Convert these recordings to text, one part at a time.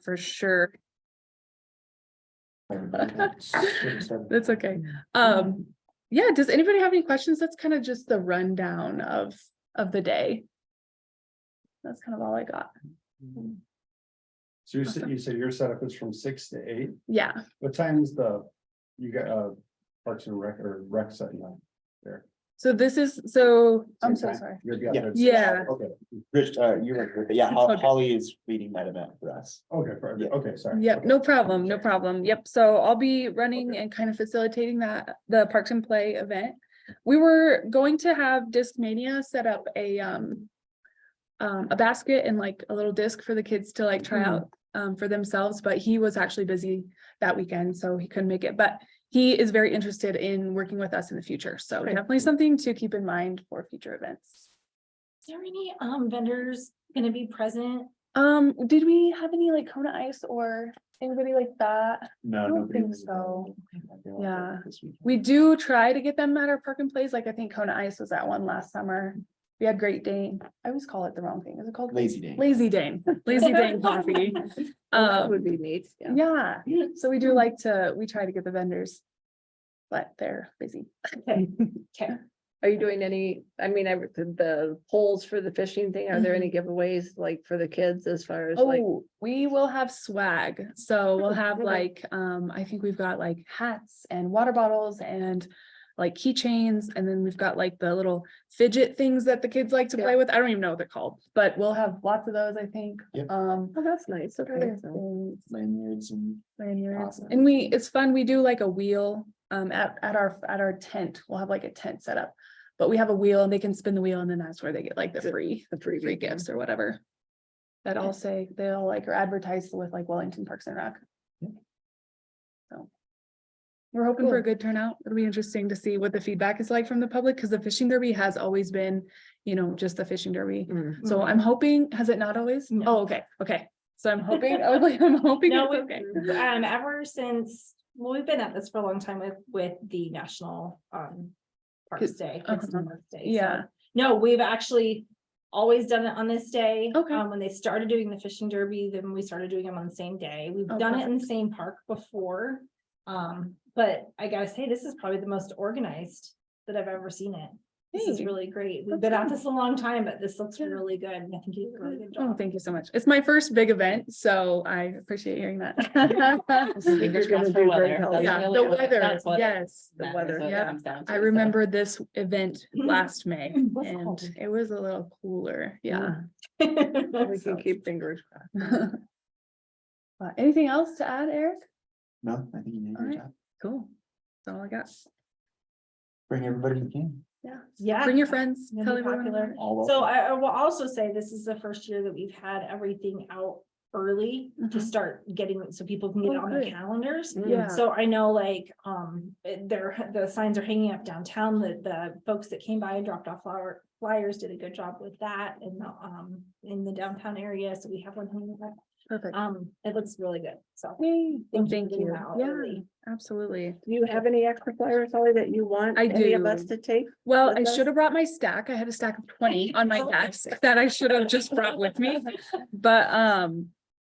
for sure. That's okay. Yeah, does anybody have any questions? That's kind of just the rundown of the day. That's kind of all I got. So you said your setup is from 6 to 8. Yeah. What time's you got Parks and Rec setting up there? So this is, I'm so Same time? sorry. Yeah. Yeah. Okay. Rich, you were, yeah, It's okay. Holly is leading that event for us. Okay. Yeah. Okay. Sorry. Yep, Okay. no problem, no problem. Yep, so I'll be running and kind of facilitating the Parks and Play event. We were going to have Discmania set up a basket and like a little disc for the kids to like try out for themselves, but he was actually busy that weekend, so he couldn't make it. But he is very interested in working with us in the future, so definitely something to keep in mind for future events. Is there any vendors gonna be present? Did we have any like Kona Ice or anybody like that? No, I don't nobody think was so. available Yeah. this weekend. We do try to get them at our park and plays. Like I think Kona Ice was at one last summer. We had Great Dane. I always call it the wrong thing. Is it called Lazy Dane. Lazy Dane? Lazy Dane coffee. That would be neat. Yeah. Yeah. So we do like we try to get the vendors, but they're busy. Okay. Are you doing any, I mean, the polls for the fishing thing, are there any giveaways like for the kids as far as like? Oh, we will have swag. So we'll have Okay. like, I think we've got like hats and water bottles and like keychains. And then we've got like the little fidget things that the kids like to play with. I don't even know what they're called, but we'll have lots of those, I think. Yep. Oh, that's nice. Okay. Other So- things, Lanyards and lanyards. Awesome. And it's fun. We do like a wheel at our tent. We'll have like a tent set up, but we have a wheel and they can spin the wheel and then that's where they get like the free gifts or whatever. That all say they'll like are advertised with like Wellington Parks and Rec. Yeah. So we're hoping for a good turnout. It'll be interesting to see what the feedback is like from the public, because the fishing derby has always been, just the fishing derby. Mm. So I'm hoping, has it not always? No. Oh, okay, okay. So I'm hoping, I was like, I'm hoping No, it's okay. ever since, well, we've been at this for a long time with the National Parks Day. Kids Uh-huh. on Parks Day, so- Yeah. No, we've actually always done it on this day. Okay. When they started doing the fishing derby, then we started doing them on the same day. We've Oh, done it in the same park before. But I gotta say, this is probably the most organized that I've ever seen it. This is Hey, really great. We've that's been at good. this a long time, but this looks Yeah. really good. And I think you did a really good Oh, job. thank you so much. It's my first big event, so I appreciate hearing that. Fingers crossed for weather. Yeah, the weather, yes. The weather, yeah. I remember this event last May was and cold. it was a little cooler. Yeah. We can So- keep fingers crossed. Anything else to add, Eric? no, I think you did a All good right. job. Cool. That's all I got. Bring everybody you can. Yeah. Yeah. Bring your friends. Gonna Tell be everyone. popular. about it. All So welcome. I will also say this is the first year that we've had everything out early to Mhm. start getting, so people can get it Oh, on their good. calendars. Yeah. So I know like, the signs are hanging up downtown, the folks that came by and dropped off flyers did a good job with that in the downtown area. So we have one hanging up. Perfect. It looks really good. So Yay. thank you for Thank getting you. that out Yeah, early. absolutely. Do you have any extra flyers, Holly, that you want I any of do. us to take? Well, with I us? should have brought my stack. I had a stack of 20 on my desk that I should have just brought with me. But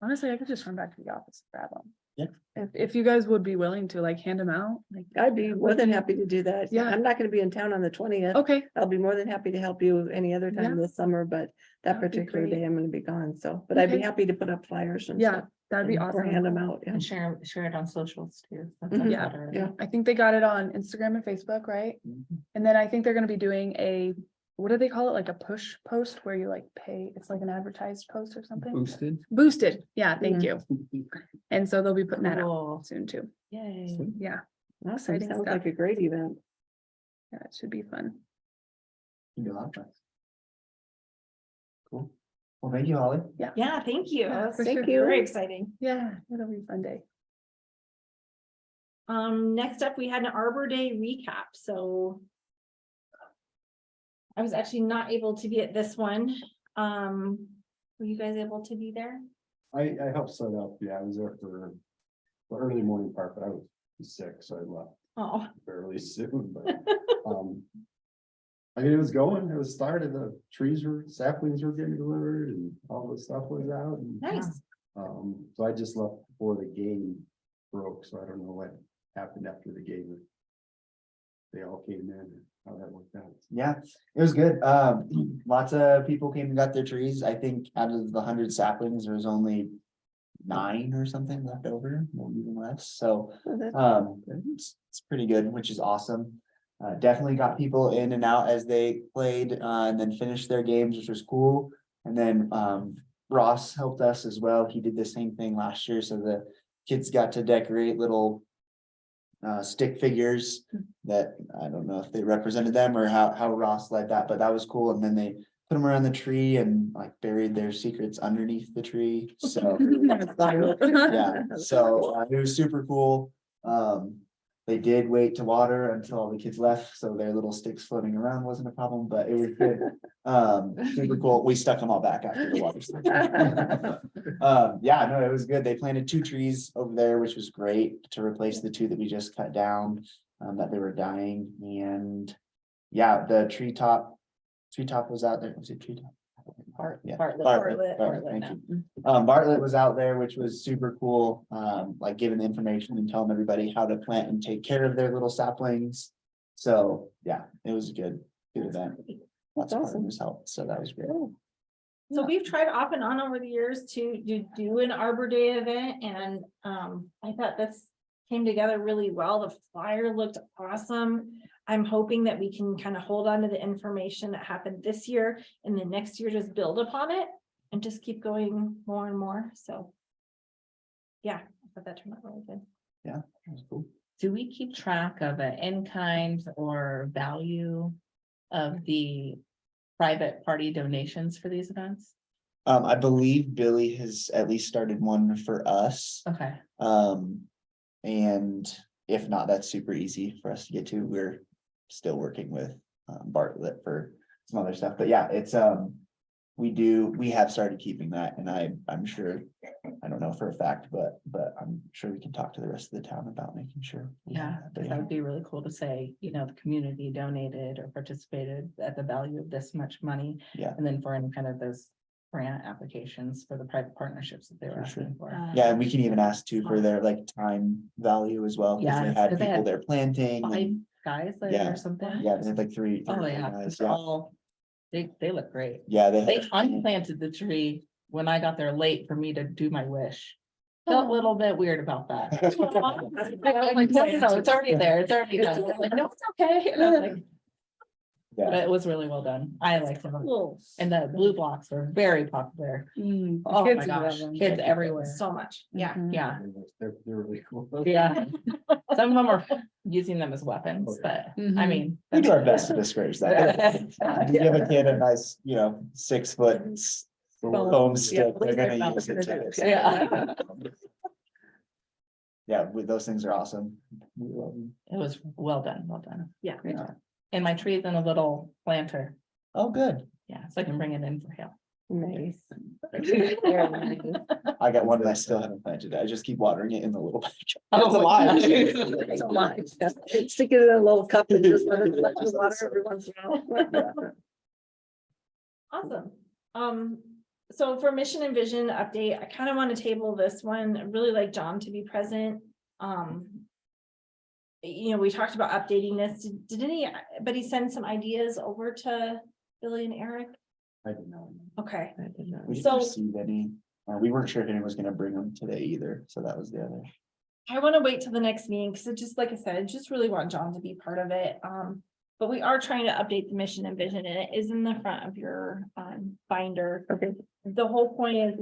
honestly, I could just run back to the office and grab them. Yeah. If you guys would be willing to like hand them out, like. I'd be more than happy to do that. Yeah. I'm not gonna be in town on the 20th. Okay, I'll be more than happy to help you any other time Yeah. this summer, but that That'd be particular great. day I'm gonna be gone, so, but I'd be Okay. happy to put up flyers and yeah, stuff. that'd be Or hand awesome. them out, yeah. And share it on socials too. That Mhm. sounds Yeah. better. Yeah. I think they got it on Instagram and Facebook, right? Mhm. And then I think they're gonna be doing what do they call it? Like a push post where you like pay, it's like an advertised post or something? Boosted. Boosted, yeah, thank Mhm. you. And so they'll be putting that out Cool. soon too. Yay. Yeah, Awesome, Exciting sounds stuff. like a great event. yeah, it should be fun. You can do a lot of fun. Cool. Well, thank you, Holly. Yeah, thank you. Yeah, That's for Thank sure. you. very exciting. Yeah, it'll be a fun day. Next up, we had an Arbor Day recap, so. I was actually not able to be at this one. Were you guys able to be there? I helped set up. Yeah, I was there for the early morning part, but I was sick, so I left Oh, fairly soon, but I mean, it was going, it was started, the saplings were getting delivered and all the stuff was out and nice. So I just left before the game broke, so I don't know what happened after the game. They all came in, and how that worked out. Yeah, it was good. Lots of people came and got their trees. I think out of the 100 saplings, there was only 9 or something left over, maybe even less. So it's pretty good, which is awesome. Definitely got people in and out as they played, and then finished their games, which was cool. And then Ross helped us as well. He did the same thing last year, so the kids got to decorate little stick figures that I don't know if they represented them or how Ross led that, but that was cool. And then they put them around the tree and like buried their secrets underneath the tree. So yeah, so it was super cool. They did wait to water until all the kids left, so their little sticks floating around wasn't a problem, but it was good. Super cool. We stuck them all back after the water. Yeah, no, it was good. They planted 2 trees over there, which was great to replace the 2 that we just cut down, that they were dying. And yeah, the treetop was out there. Was it treetop? Yeah, Bartlett, thank you. Bartlett was out there, which was super cool, like giving the information and telling everybody how to plant and take care of their little saplings. So yeah, it was a good event. Lots of partners helped, so that was great. So we've tried off and on over the years to do an Arbor Day event, and I thought this came together really well. The flyer looked awesome. I'm hoping that we can kind of hold on to the information that happened this year and then next year just build upon it and just keep going more and more. So yeah, I thought that turned out really good. Yeah, that was cool. Do we keep track of an in-kind or value of the private party donations for these events? I believe Billy has at least started one for us. Okay, And if not, that's super easy for us to get to. We're still working with Bartlett for some other stuff, but yeah, it's we have started keeping that, and I'm sure, I don't know for a fact, but I'm sure we can talk to the rest of the town about making sure. yeah, that would be really cool to say, you know, the community donated or participated at the value of this much money. Yeah. And then for any kind of those grant applications for the private partnerships that they were For sure. asking for. Yeah, and we can even ask too for their like time value as well, because Yeah, they had 'cause they people had there planting. 5 and- guys there Yeah. or something. Yeah, they had like three. Oh, three yeah, guys, 'cause they're all, they look great. Yeah, They had- unplanted the tree when I got there late for me to do my wish. Felt a little bit weird about that. I'm like, no, it's already there. It's already done. I'm like, no, it's okay. And I was like, Yeah. but it was really well done. I liked it. Cool. And the blue blocks were very popular. Mm, the Oh my kids love gosh, them. kids everywhere. So much. Yeah. Mhm. Yeah, They're really cool. yeah. Some of them are using them as weapons, but I Mhm. mean. We do our best to discourage that. You give a kid a nice, 6-foot foam stick, they're gonna use it too. Yeah. Yeah, those things are awesome. We love them. It was well done, well done. Yeah. Yeah. And my tree's in a little planter. Oh, good. Yeah, so I can bring it in for him. Nice. I got one that I still haven't planted. I just keep watering it in the little patch. Oh, It's alive. It's alive. Stick it in a little cup and just let it water every once in a while. Awesome. So for mission and vision update, I kind of want to table this one. I'd really like John to be present. We talked about updating this. Did anybody send some ideas over to Billy and Eric? I didn't know. Okay, I did not. We didn't So- receive any. We weren't sure if anyone was gonna bring them today either, so that was the other. I want to wait till the next meeting because it just, like I said, I just really want John to be part of it. But we are trying to update the mission and vision, and it is in the front of your binder. Okay. The whole point is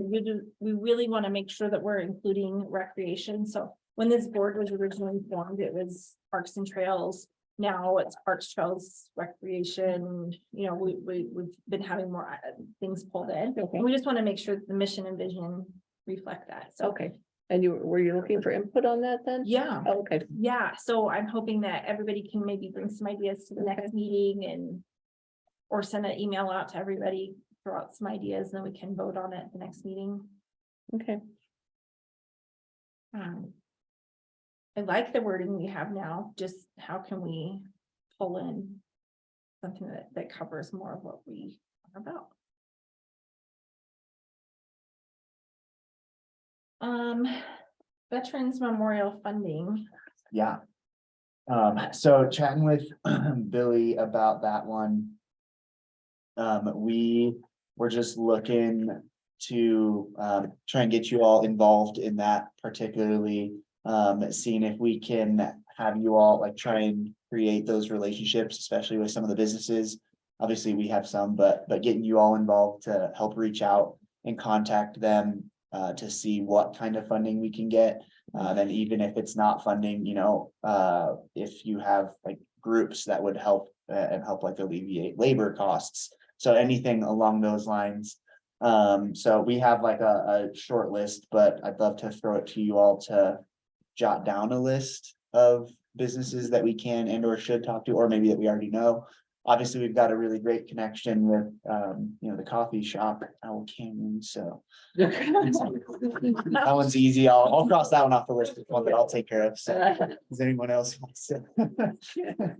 we really want to make sure that we're including recreation. So when this board was originally formed, it was Parks and Trails. Now it's Parks, Trails, Recreation. We've been having more things pulled in. Okay. And we just want to make sure that the mission and vision reflect that. So Okay, and were you looking for input on that then? yeah. Oh, okay, Yeah, so I'm hoping that everybody can maybe bring some ideas to the next meeting or send an email out to everybody, throw out some ideas, and then we can vote on it at the next meeting. okay. I like the wording we have now, just how can we pull in something that covers more of what we are about? Veterans Memorial Funding. Yeah. So chatting with Billy about that one. We were just looking to try and get you all involved in that, particularly seeing if we can have you all like try and create those relationships, especially with some of the businesses. Obviously, we have some, but getting you all involved to help reach out and contact them to see what kind of funding we can get. Then even if it's not funding, you know, if you have like groups that would help and help like alleviate labor costs. So anything along those lines. So we have like a short list, but I'd love to throw it to you all to jot down a list of businesses that we can and or should talk to, or maybe that we already know. Obviously, we've got a really great connection with, you know, the coffee shop, Owl Canyon, so. That one's easy. I'll cross that one off the list. It's one that I'll take care of. So does anyone else want to?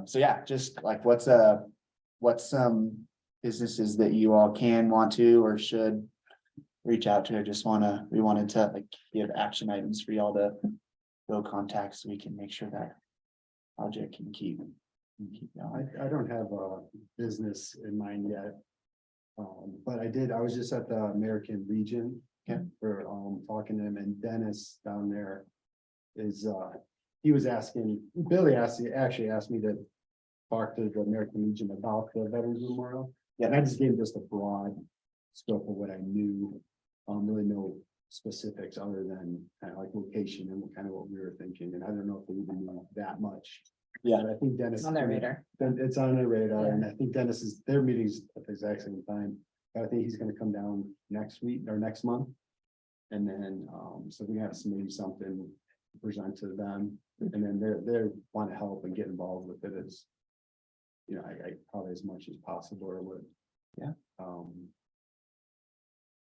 So yeah, just like what's some businesses that you all can want to or should reach out to? We wanted to like give action items for y'all to go contact so we can make sure that project can keep going. I don't have a business in mind yet. But I was just at the American Legion. Okay. For talking to him, and Dennis down there is he was asking, Billy actually asked me to talk to the American Legion about the Veterans Memorial. Yeah, and I just gave just a broad scope of what I knew. Really no specifics other than kind of like location and kind of what we were thinking, and I don't know if they even know that much. Yeah. But I think Dennis. It's on their radar. It's on their radar, and I think Dennis is, their meetings at the exact same time. But I think he's gonna come down next week or next month. And then, so we have some, maybe something to present to them, and then they want to help and get involved with it as. You know, I probably as much as possible or would. Yeah.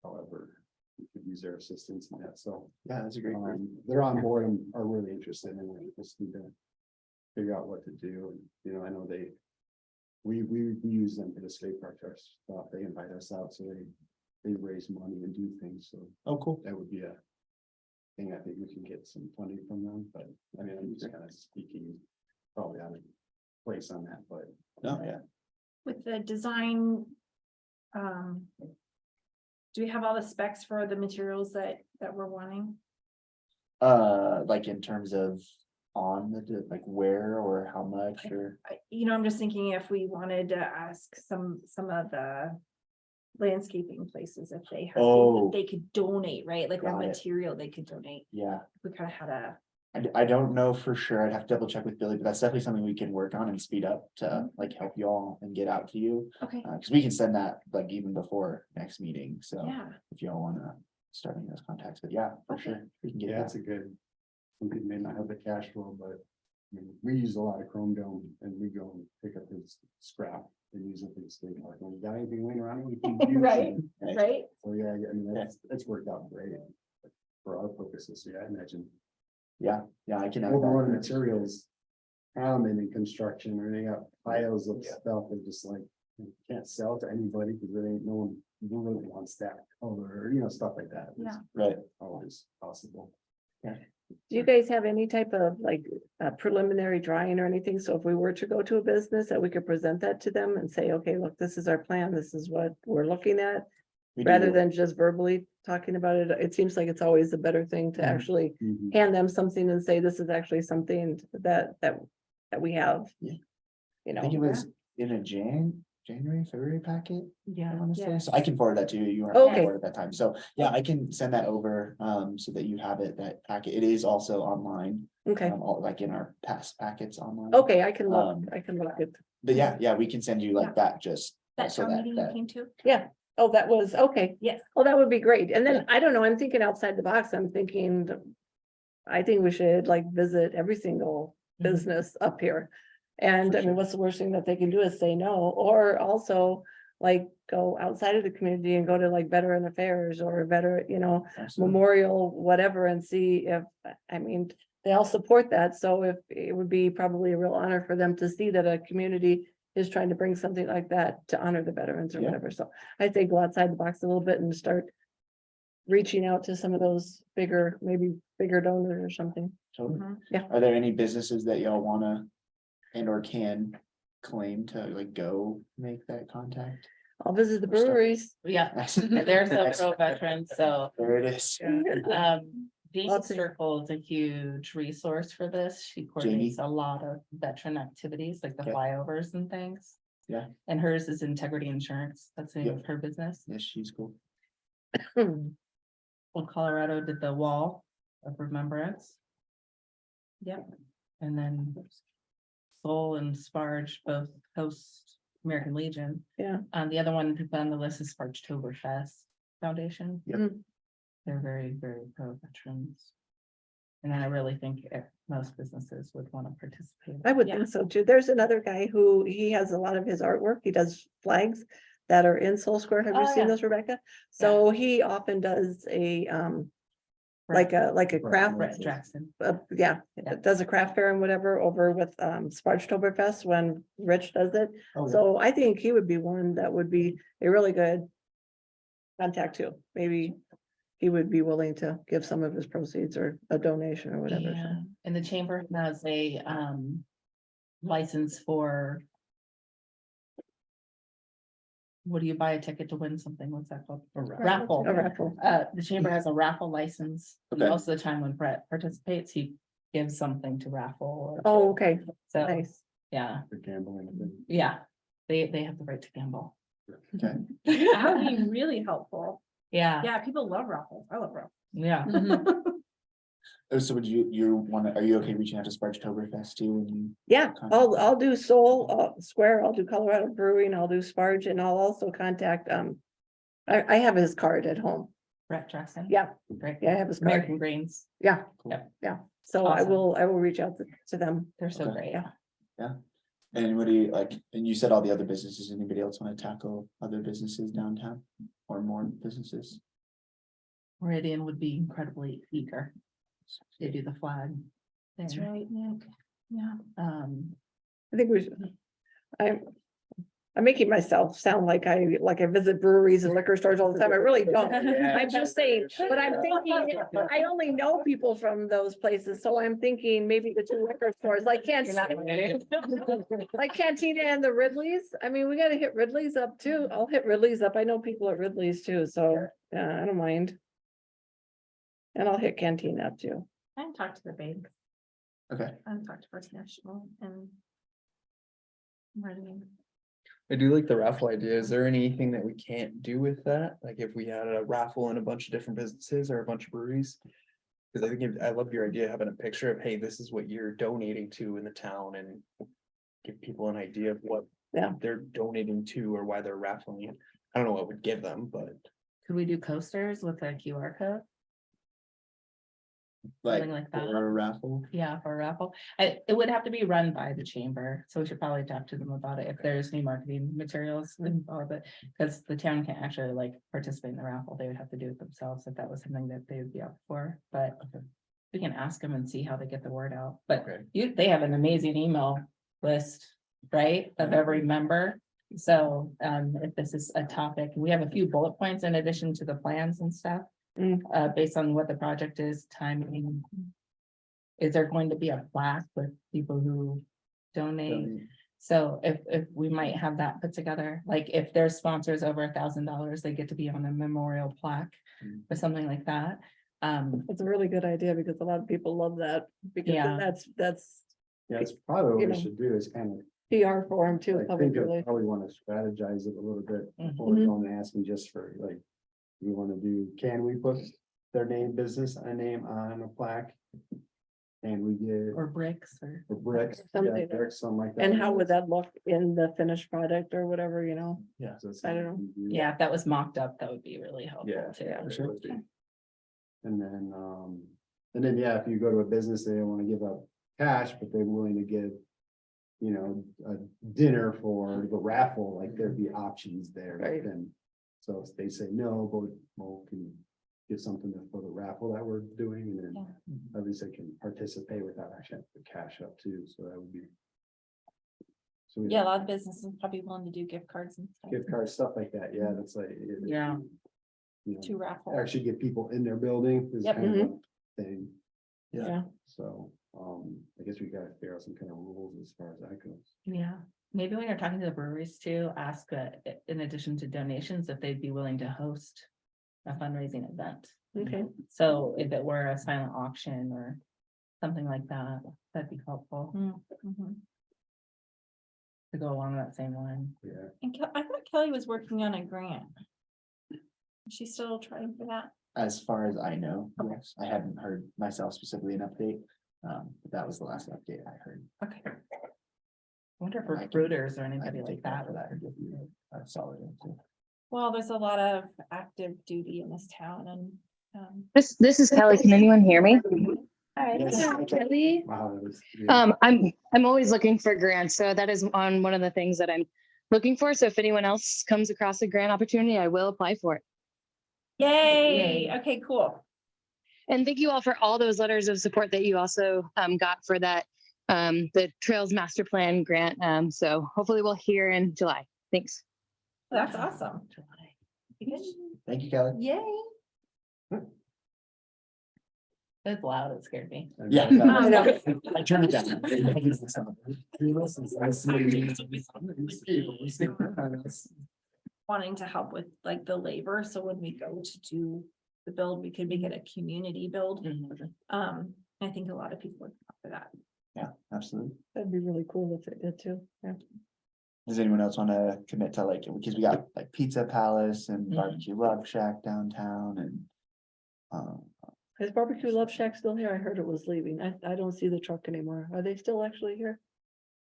However, we could use their assistance in that, so. Yeah, that's a great group. They're on board and are really interested in it, just need to figure out what to do, and, you know, I know we use them for the skate park stuff, they invite us out, so they raise money and do things, so Oh, cool. that would be a thing. I think we can get some funding from them, but, I mean, I'm just kind of speaking probably out of place on that, but. No, yeah. With the design, do we have all the specs for the materials that we're wanting? Like in terms of on the, like where or how much or. You know, I'm just thinking if we wanted to ask some of the landscaping places if they have, Oh. if they could donate, right? Like what Got it. material they could donate. Yeah, We kind of had a, I don't know for sure. I'd have to double check with Billy, but that's definitely something we can work on and speed up to like help you all and get out to you. okay, Cause we can send that like even before next meeting. So yeah, if y'all wanna start making those contacts, but yeah, for Okay. sure. We can get Yeah, that. it's a good, some people may not have the cash flow, but I mean, we use a lot of chrome dome and we go and pick up his scrap and use it for the skate park. When we got anything laying around, we can use Right. it. right? So yeah, I mean, that's worked out great for our purposes. Yeah, I imagine Yeah, I can. add overrun that. materials. Common in construction, or they got piles of stuff that just like you can't sell to anybody because there ain't no one who really wants that color, or you know, stuff like that. It's Yeah. Right. always possible. Do you guys have any type of like preliminary drawing or anything? So if we were to go to a business that we could present that to them and say, okay, look, this is our plan, this is what we're looking at. We Rather do. than just verbally talking about it, it seems like it's always a better thing to Mhm. actually Mhm. hand them something and say, this is actually something that we have. Yeah. You I think it know, was in a January, February packet. I Yeah. wanna say, Yes. so I can forward that to you. You weren't Okay. forward at that time. So yeah, I can send that over so that you have it, that packet. It is also online. okay, All like in our past packets online. okay, I can look, Um, I can look at, But yeah, we can send you like that just. That so town meeting you that came to? yeah. Oh, that was, okay. Yes. Oh, that would be great. And Yeah. then, I don't know, I'm thinking outside the box. I'm thinking, I think we should like visit every single Mhm. business up here. And For I mean, sure. what's the worst thing that they can do is say no, or also like go outside of the community and go to like Veteran Affairs or better, you know, Absolutely. Memorial, whatever, and see if, I mean, they all support that. So if it would be probably a real honor for them to see that a community is trying to bring something like that to honor the veterans or Yeah. whatever. So I say go outside the box a little bit and start reaching out to some of those bigger, maybe bigger donors or something. Totally. Yeah. Are there any businesses that y'all wanna and or can claim to like go make that contact? I'll visit the Or stuff. breweries. Yeah, they're so veterans, so. There it is. Jamie Lots of- Circle is a huge resource for this. She coordinates a lot of veteran activities, like the Okay. flyovers and things. Yeah. And hers is Integrity Insurance. That's the name Yep. of her business. Yes, she's cool. Well, Colorado did the wall of remembrance. Yep. And then Soul and Sparge both host American Legion. Yeah. The other one who's on the list is Spargetoberfest Foundation. Yep. They're very, very pro veterans. And I really think most businesses would want to participate. I would Yeah. think so too. There's another guy who, he has a lot of his artwork. He does flags that are in Soul Square. Have you Oh, seen yeah. those, Rebecca? So he often does a, like a craft, Brett Jackson. yeah, Yeah. does a craft fair and whatever over with, Spargetoberfest when Rich does it. Oh, yeah. So I think he would be one that would be a really good contact too. Maybe he would be willing to give some of his proceeds or a donation or whatever. so. Yeah, and the chamber has a license for. What do you buy a ticket to win something? What's that called? Raffle. A raffle. The chamber has a raffle license. And Okay. most of the time when Brett participates, he gives something to raffle. Oh, okay, So, nice. yeah, For gambling. and things. yeah, they have the right to gamble. Okay. That would be really helpful. Yeah, Yeah, people love raffles. I love raffles. yeah. Oh, so would you wanna, are you okay reaching out to Spargetoberfest too? When you Yeah, I'll Contact. do Soul Square, I'll do Colorado Brewing, I'll do Sparge, and I'll also contact, I have his card at home. Brett Jackson. Yeah, Great. yeah, I have his card. American Greens, Yeah, Yep. yeah. So I Awesome. will reach out to them. they're so Okay. great. Yeah. Anybody like, and you said all the other businesses, anybody else wanna tackle other businesses downtown or more businesses? Meridian would be incredibly eager. They do the flag. That's thing. right, Nick. Yeah. I think we should. I'm making myself sound like I visit breweries and liquor stores all the time. I really don't. I'm just saying, but I'm thinking, I only know people from those places, so I'm thinking maybe the two liquor stores, like like Cantina and the Ridley's. I mean, we gotta hit Ridley's up too. I'll hit Ridley's up. I know people at Ridley's too, so, yeah, I don't mind. And I'll hit Cantina up too. I haven't talked to the bank. Okay, I haven't talked to First National and. Meridian. I do like the raffle idea. Is there anything that we can't do with that? Like if we had a raffle in a bunch of different businesses or a bunch of breweries? Cause I think I love your idea, of having a picture of, hey, this is what you're donating to in the town and. Give people an idea of what. Yeah. They're donating to or why they're raffling it. I don't know what would give them, but. Could we do coasters with a QR code? like Something like that. for a raffle, Yeah, for a raffle. It would have to be run by the chamber, so we should probably talk to them about it if there's any marketing materials involved, but. Because the town can't actually like participate in the raffle, they would have to do it themselves if that was something that they would be up for, but. We can ask them and see how they get the word out, but Okay. they have an amazing email list, right, of every member. So if this is a topic, we have a few bullet points in addition to the plans and stuff. Based on what the project is, timing. Is there going to be a plaque with people who donate? So if we might have that put together, like if their sponsors over $1,000, they get to be on a memorial plaque or something like that. It's a really good idea because a lot of people love that because Yeah. that's Yeah, it's probably what You we know. should do is kind of, PR for them too. I public think I relations. probably want to strategize it a little bit before Mhm. going and asking just for like. We want to do, can we put their business, a name on a plaque? And we get, Or bricks or. or bricks, Something yeah, like that. bricks, something like that. And how would that look in the finished product or whatever, you know? Yeah. So it's I don't know. something we do. Yeah, if that was mocked up, that would be really helpful Yeah, too. yeah. For sure. And then, yeah, if you go to a business, they don't want to give up cash, but they're willing to give. You know, a dinner for the raffle, like there'd be options there, but Right. then. So if they say no, but well, can you give something for the raffle that we're doing, and then Yeah. at least they can participate without actually having to put cash up too, so that would be. So we Yeah, a lot of businesses probably willing to do gift cards and stuff. gift cards, stuff like that, yeah, that's like. Yeah. you To know, raffle. actually get people in their building is Yep. kind of a thing. Yeah. So, I guess we gotta figure out some kind of rules as far as that goes. Yeah, maybe when you're talking to the breweries too, ask, in addition to donations, if they'd be willing to host a fundraising event. Okay, So if it were a silent auction or something like that, that'd be helpful Mhm. to go along that same line. Yeah. And I thought Kelly was working on a grant. Is she still trying for that? As far as I know, yes, I haven't heard myself specifically an update. But that was the last update I heard. Okay. I wonder if I can- recruiters or I anybody can like take that that. for that and give you a solid answer. Well, there's a lot of active duty in this town and, This is Kelly. Can anyone hear me? Hi. Hi, Kelly. Wow, that was. Yeah. I'm always looking for grants, so that is on one of the things that I'm looking for. So if anyone else comes across a grant opportunity, I will apply for it. Yay, okay, cool. And thank you all for all those letters of support that you also got for that the Trails Master Plan grant. So hopefully we'll hear in July. Thanks. That's awesome. Thank you, Kelly. Yay. It's loud, it scared me. Yeah. I know. I turned it down. Wanting to help with like the labor, so when we go to do the build, we could make it a community build. I think a lot of people would come for that. Yeah, absolutely. that'd be really cool if it did too. Yeah. Does anyone else want to commit to like, because we got like Pizza Palace and Mhm. Barbecue Love Shack downtown and. Is Barbecue Love Shack still here? I heard it was leaving. I don't see the truck anymore. Are they still actually here?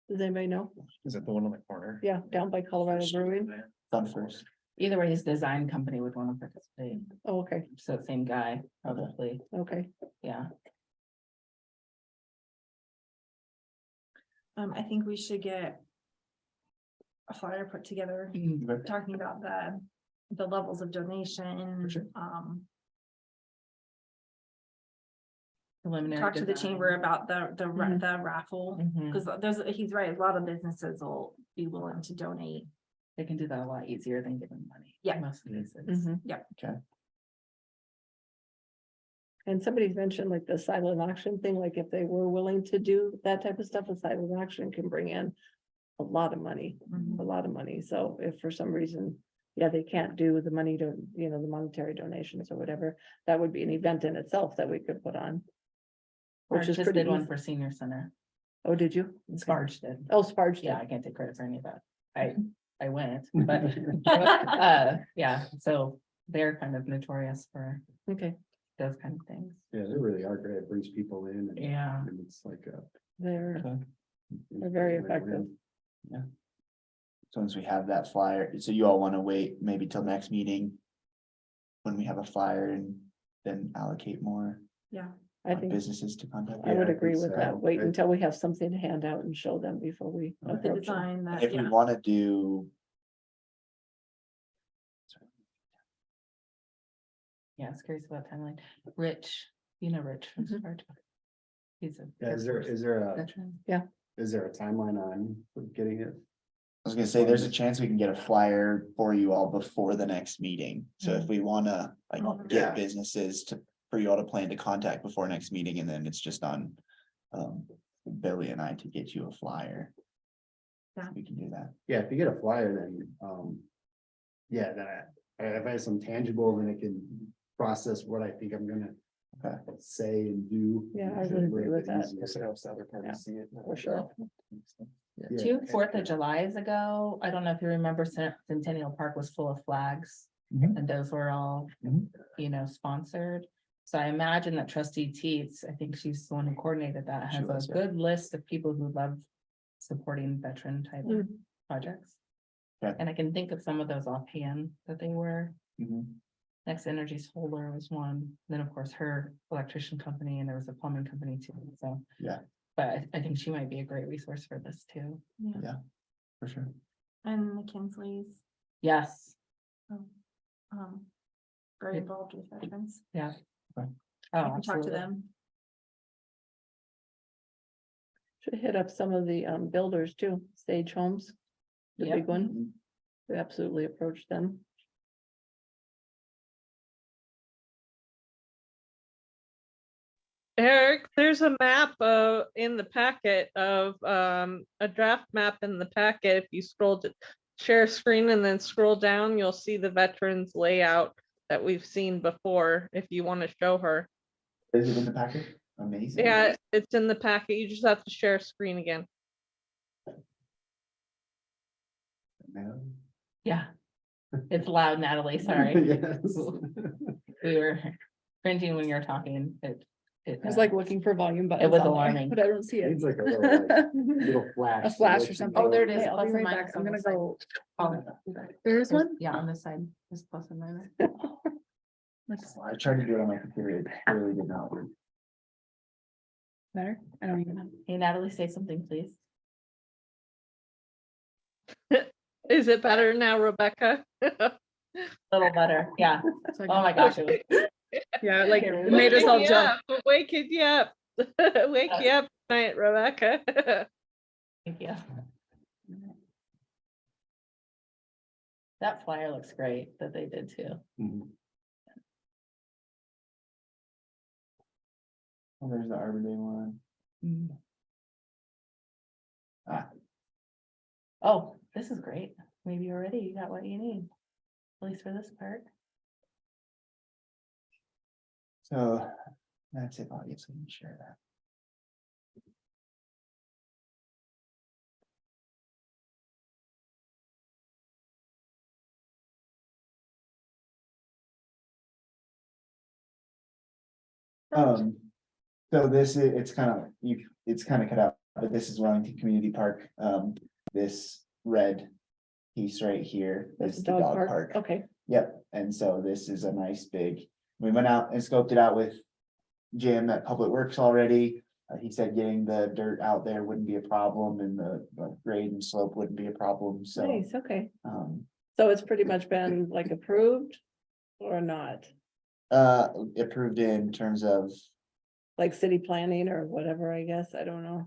Does anybody know? Is it the one on the corner? Yeah, down by Colorado Brewing. Done first. Either way, his design company would want to participate, Oh, okay, so same guy, probably, okay. yeah. I think we should get a flyer put together, Okay. talking about the levels of donation. sure. Preliminary Talk to the design. chamber about the Mhm. raffle, Mhm. because he's right, a lot of businesses will be willing to donate. They can do that a lot easier than giving money. Yeah. Most cases. Mhm. And somebody's mentioned like the silent auction thing, like if they were willing to do that type of stuff, a silent auction can bring in a lot of money, a lot of money. So if for some reason, yeah, they can't do the money to, the monetary donations or whatever, that would be an event in itself that we could put on. Which Sparge is just pretty did one easy. for senior center. Oh, did you? Sparge did. Oh, Sparge. Yeah, did. I can't take credit for any of that. I went, but, yeah, so they're kind of notorious for Okay, those kind of things. Yeah, they really are great. It brings people in and. Yeah. And it's like a. they're They're very effective. So once we have that flyer, so you all want to wait maybe till next meeting? When we have a flyer and then allocate more I think businesses to contact. I would I agree think with so. that. Wait until we have something to hand out and show them before we. With the approach them. design that, If we yeah, want to do. Yeah, I was curious about timeline. Rich, Rich from Mhm. Sparge. He's a. Yeah, is there a, veteran. is there a timeline on getting it? I was gonna say, there's a chance we can get a flyer for you all before the next meeting. So if we wanna like Mhm. get Yeah. businesses for you all to plan to contact before next meeting, and then it's just on. Billy and I to get you a flyer. Yeah. We can do that. Yeah, if you get a flyer, then, yeah, then if I have some tangible, then I can process what I think I'm gonna. Say and do. Yeah, I It's a would agree little with bit that. easier. Plus it helps the other Yeah, parties see it. For sure. Yeah. 4th of July's ago, I don't know if you remember, Centennial Park was full of flags. Mhm. And those were all, Mhm. sponsored. So I imagine that trustee Teets, I think she's the one who coordinated that, She has was, a yeah. good list of people who love supporting veteran type of Mm. projects. Yeah. And I can think of some of those offhand that they were. Mhm. Next Energy Solar was one, then of course her electrician company, and there was a plumbing company too, so. Yeah. But I think she might be a great resource for this too. For sure. and the Kinsley's, Yes, very Yeah. involved with veterans. yeah. Okay. Oh, I can talk to absolutely. them. Should hit up some of the builders too, Sage Homes. The Yep. big one. We absolutely approached them. Eric, there's a map in the packet of a draft map in the packet. If you scroll to share screen and then scroll down, you'll see the veterans layout that we've seen before, if you want to show her. Is it in the packet? Amazing. Yeah, it's in the packet. You just have to share screen again. No. Yeah. It's loud, Natalie, sorry. Yes. We were printing when you're talking. I was like looking for volume, but It was alarming. but I don't see it. It's like a little, like, little flash. A flash or that lets you something. Oh, know. there it is. Hey, I'll be Plus and right minus back. I'm on gonna the side. go. There's one? Yeah, on this side, just plus and minus. I tried to do it on my computer. It really did not work. Better? I don't even know. Hey, Natalie, say something, please. Is it better now, Rebecca? Little better, yeah. So I Oh my gosh, it was. Yeah, like Okay, it made us all Waking jump. up, waking you up. Wake you up tonight, Rebecca. Thank you. That flyer looks great that they did too. Mhm. Oh, there's the Arbor Day one. Ah. Oh, this is great. Maybe already you got what you need, at least for this part. So that's it. Obviously, we can share that. So this is, it's kind of, it's kind of cut out, but this is Wellington Community Park. This red piece right here That's is the the dog park. Okay, Yep, and so this is a nice big, we went out and scoped it out with Jim at Public Works already. He said getting the dirt out there wouldn't be a problem and the grade and slope wouldn't be a problem, so. nice, okay. Um, So it's pretty much been like approved or not? approved in terms of, Like city planning or whatever, I guess, I don't know.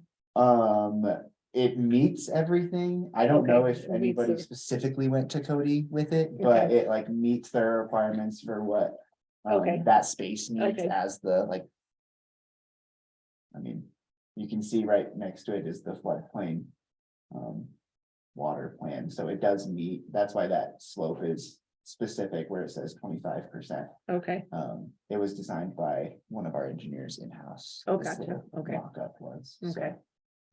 it meets everything. I don't know Okay, if it meets anybody the- specifically went to Cody with it, but Okay. it like meets their requirements for what. Okay. That space needs Okay. as the like. I mean, you can see right next to it is the floodplain. Water plan, so it does meet, that's why that slope is specific where it says 25%. Okay, It was designed by one of our engineers in-house. Oh, This gotcha. little Okay. mock-up was. so. okay,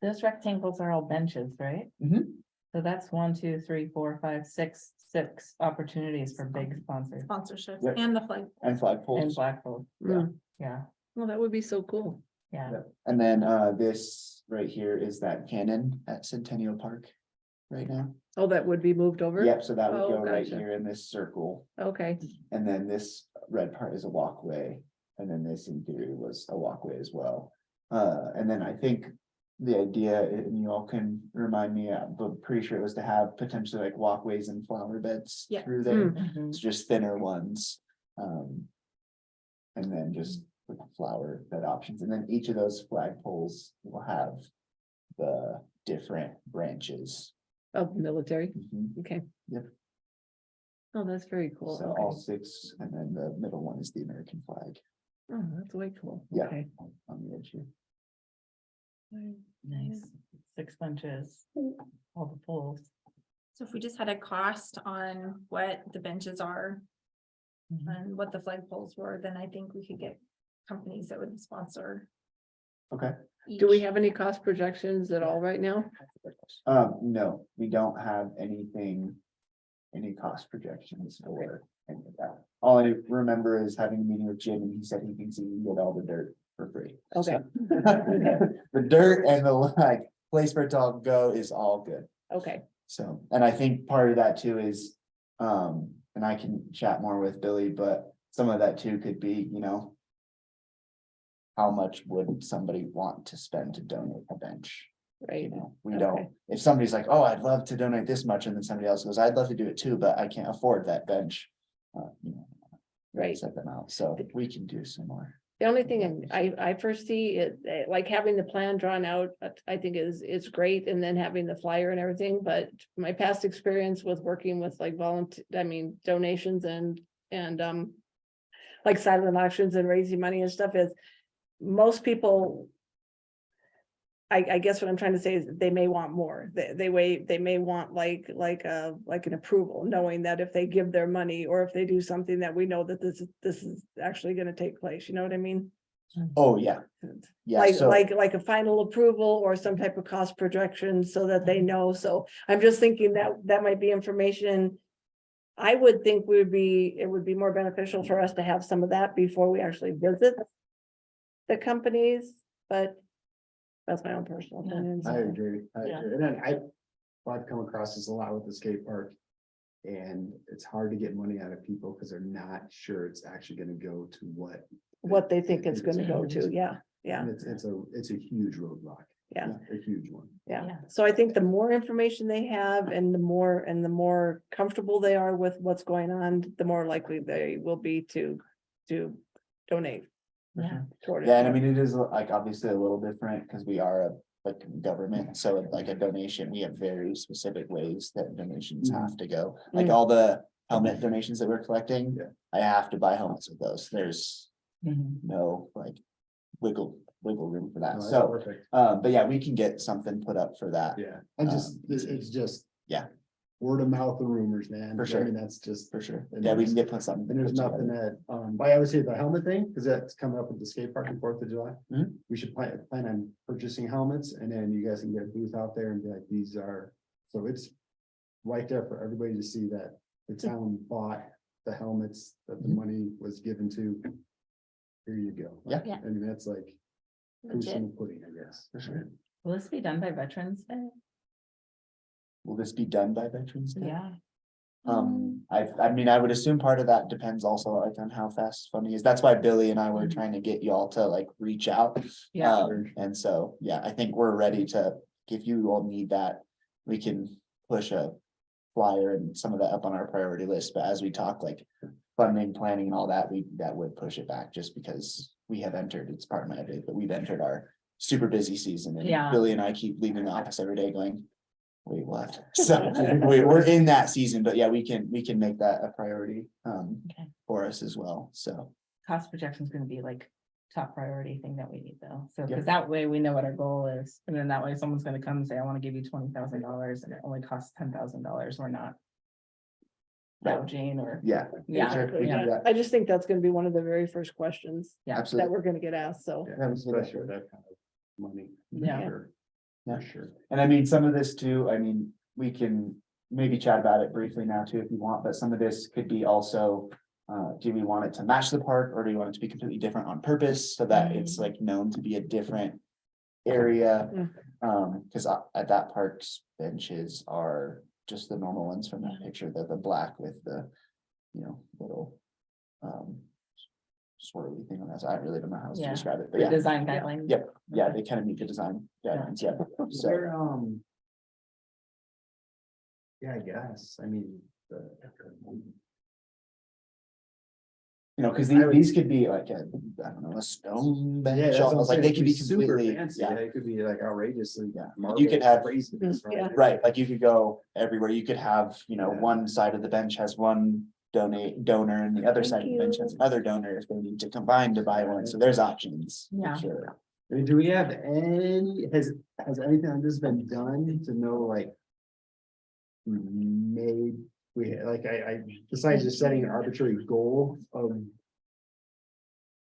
Those rectangles are all benches, right? Mhm. So that's 1, 2, 3, 4, 5, 6 opportunities for big sponsors Sponsorships Yep. and the flag. And and flagpoles. Blackpool. Mm. Yeah, well, that would be so cool. yeah. Yep. And then this right here is that cannon at Centennial Park right now. Oh, that would be moved over? Yep, so that would Oh, go right gotcha. here in this circle. Okay, And then this red part is a walkway. And then this in theory was a walkway as well. And then I think the idea, and you all can remind me, but pretty sure it was to have potentially like walkways and flower beds Yeah. through there. Mhm. It's just thinner ones. And then just the flower bed options. And then each of those flagpoles will have the different branches. of military, Mhm. okay. Yep. Oh, that's very cool. So Okay. all 6, and then the middle one is the American flag. Oh, that's way cool. Yeah. Okay. On the edge here. Nice, 6 benches, all the poles. So if we just had a cost on what the benches are Mhm. and what the flagpoles were, then I think we could get companies that would sponsor. Okay. Do we each. have any cost projections at all right now? No, we don't have anything, any cost projections for any of that. All I remember is having a meeting with Jim and he said he thinks he can get all the dirt for free. Okay. The dirt and the like place for it to all go is all good. Okay, So, and I think part of that too is, and I can chat more with Billy, but some of that too could be, how much would somebody want to spend to donate a bench? right, We Okay. don't, if somebody's like, oh, I'd love to donate this much, and then somebody else goes, I'd love to do it too, but I can't afford that bench. Right. Set them out, so we can do some more. the only thing I foresee is like having the plan drawn out, I think is great, and then having the flyer and everything, but my past experience with working with like donations and like silent auctions and raising money and stuff is most people. I guess what I'm trying to say is they may want more. They may want like an approval, knowing that if they give their money or if they do something that we know that this is actually gonna take place, you know what I mean? Oh, yeah. Yeah, Like, so, like a final approval or some type of cost projection so that they know. So I'm just thinking that that might be information. I would think it would be more beneficial for us to have some of that before we actually visit the companies, but that's my own personal Yeah. opinion. I so. agree, I Yeah. agree, and then I've come across this a lot with the skate park. And it's hard to get money out of people because they're not sure it's actually gonna go to What they think it's gonna go And to, yeah, it's a huge roadblock. yeah. A huge one. Yeah, Yeah. so I think the more information they have and the more comfortable they are with what's going on, the more likely they will be to donate. Yeah. toward it. yeah, and I mean, it is like obviously a little different because we are a like government, so like a donation, we have very specific ways that donations have to go. Like Mm. all the helmet donations that we're collecting, Yeah. I have to buy helmets with those. There's Mhm. no like wiggle room for No, that. that's So, perfect. but yeah, we can get something put up for that. Yeah, and just, it's just. Yeah. Word of mouth and rumors, man. For sure. I mean, that's just. For sure. And Yeah, we there's- can get put something. And there's put nothing together. that, I always say the helmet thing, because that's coming up with the skate park on 4th of July. Mhm. We should plan on purchasing helmets and then you guys can get a booth out there and be like, these are, so it's. Right there for everybody to see that the town bought the helmets that the Mhm. money was given to. Here you go. Yeah. Yeah. I mean, that's like. Proof in the pudding, I guess. For sure. Will this be done by Veterans Day? Will this be done by Veterans Day? Yeah. I mean, I would assume part of that depends also like on how fast funding is. That's why Billy and I were Mhm. trying to get y'all to like reach out. Yeah. And so, yeah, I think we're ready to, if you all need that, we can push a flyer and some of that up on our priority list, but as we talk like funding, planning and all that, that would push it back just because we have entered, it's part of my update, but we've entered our super busy season and Yeah. Billy and I keep leaving the office every day going, wait, what? So we're in that season, but yeah, we can make that a priority Okay. for us as well, so. Cost projection is gonna be like top priority thing that we need though. So, Yep. because that way we know what our goal is. And then that way someone's gonna come and say, I want to give you $20,000 and it only costs $10,000. We're not. Gouging or, Yeah. yeah, Sure, we can yeah. do that. I just think that's gonna be one of the very first questions Yeah. that Absolutely, we're gonna get asked, so. Yeah, especially with that kind of money. Yeah. Sure. Yeah. For sure. and I mean, some of this too, I mean, we can maybe chat about it briefly now too, if you want, but some of this could be also. Do we want it to match the park or do you want it to be completely different on purpose so that it's like known to be a different area? Cause at that park's benches are just the normal ones from that picture, the black with the, little. Swirly thing on that, so I really don't know how else to Yeah. describe it, but The yeah, design guidelines. Yep. Yeah, they kind of meet the design guidelines, yeah, so, Where, yeah, I guess, I mean, cause I would- these could be like I don't know, a stone yeah, bench, that's what I'm almost like saying, they it could be super completely, fancy, yeah. it could be like outrageously. Yeah. marble You could have- craziness, Yeah. Right, like you could go everywhere, you could have, Yeah. one side of the bench has one donor and the other side of the bench has another donor if they need to combine to buy one, so there's options. for Yeah. Sure. I mean, do we have any, has anything like this been done to know, like? Made, like, besides just setting an arbitrary goal of.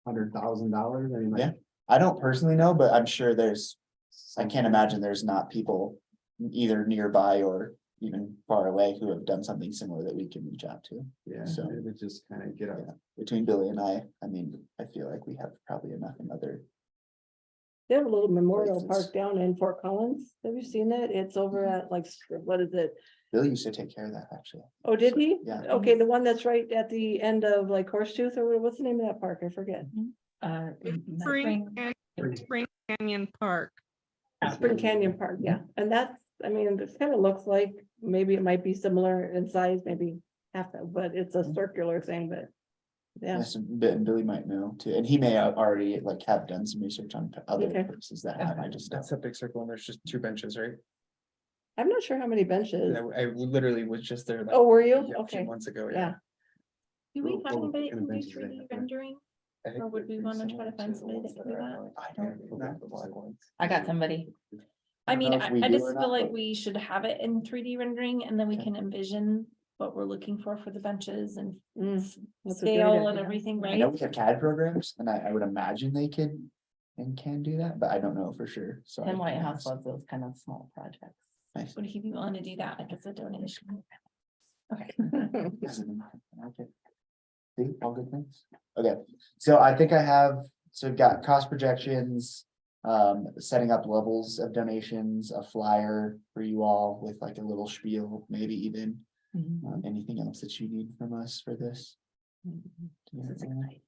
$100,000, I mean, Yeah. like. I don't personally know, but I'm sure I can't imagine there's not people either nearby or even far away who have done something similar that we can reach out to. Yeah, So- it would just kind of get up. Yeah. Between Billy and I mean, I feel like we have probably enough in other, They have a little memorial Places. park down in Fort Collins. Have you seen it? It's over at like, what is it? Billy used to take care of that actually. Oh, did he? Yeah. Okay, the one that's right at the end of like Horsetooth or what's the name of that park? I forget. Spring Canyon Park. Spring Canyon Park, yeah. And that's, I mean, it kind of looks like maybe it might be similar in size, maybe half that, but it's a circular thing, but. Yeah, Yes, and Billy might know too, and he may already like have done some research on other Okay. places that have, I just. That's a big circle and there's just 2 benches, right? I'm not sure how many benches. I literally was just there. like, Oh, were you? yeah, a few Okay, months ago, yeah. Do we Well, have well, anybody kind who of do benches they 3D have there. rendering? Or would we want to try to find somebody that can do that? I don't know. I got somebody. I mean, know if we I do just or feel not, like but- we should have it in 3D rendering and then we Okay. can envision what we're looking for the benches and That's a great scale and idea. everything, I know right? we have CAD programs and I would imagine they could and can do that, but I don't know for sure. So. Tim I can Whitehouse ask. loves those kind of small projects. Nice. Would he be willing to do that? Like it's a donation? Okay. Okay. See, all good things. Okay, so I think I have, so we've got cost projections. Setting up levels of donations, a flyer for you all with like a little spiel, maybe even. Anything else that you need from us for this? This is exciting.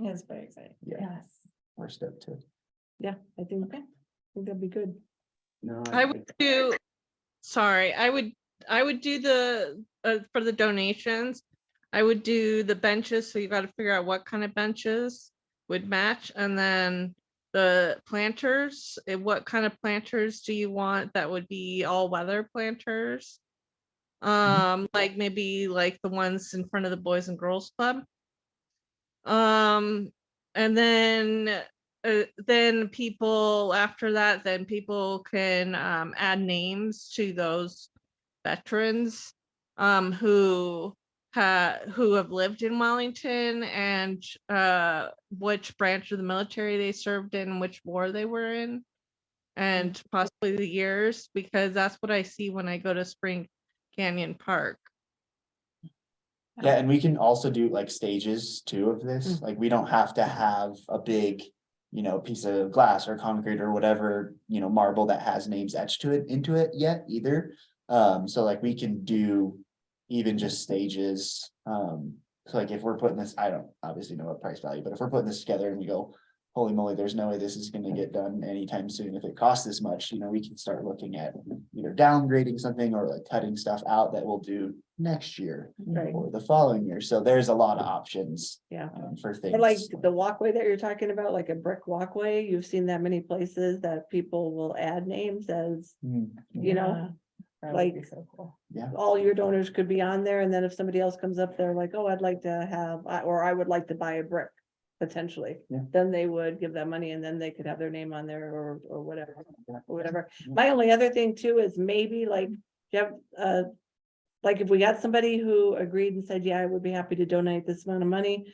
It's very exciting. Yeah, Yes. we're stoked to. Yeah, I think that'd be good. No, I would do, sorry, I would do the, for the donations. I would do the benches, so you gotta figure out what kind of benches would match, and then the planters, what kind of planters do you want that would be all weather planters? Like maybe like the ones in front of the Boys and Girls Club. And then people after that, then people can add names to those veterans who have lived in Wellington and which branch of the military they served in, which war they were in, and possibly the years, because that's what I see when I go to Spring Canyon Park. Yeah, and we can also do like stages too of this, like we don't have to have a big. Piece of glass or concrete or whatever, marble that has names etched to it into it yet either. So like we can do even just stages. So like if we're putting this, I don't obviously know what price value, but if we're putting this together and we go, holy moly, there's no way this is gonna get done anytime soon. If it costs this much, we can start looking at either downgrading something or like cutting stuff out that we'll do next year Right. or the following year. So there's a lot of options. Yeah. For things. Or like the walkway that you're talking about, like a brick walkway, you've seen that many places that people will add names as, Mhm. That would be like- so cool. all your donors could be on there, and then if somebody else comes up, they're like, oh, I'd like to have, or I would like to buy a brick. Potentially, Yeah. then they would give that money and then they could have their name on there or whatever, Yeah. or whatever. Yeah. My only other thing too is maybe like, Jeff, like if we got somebody who agreed and said, yeah, I would be happy to donate this amount of money.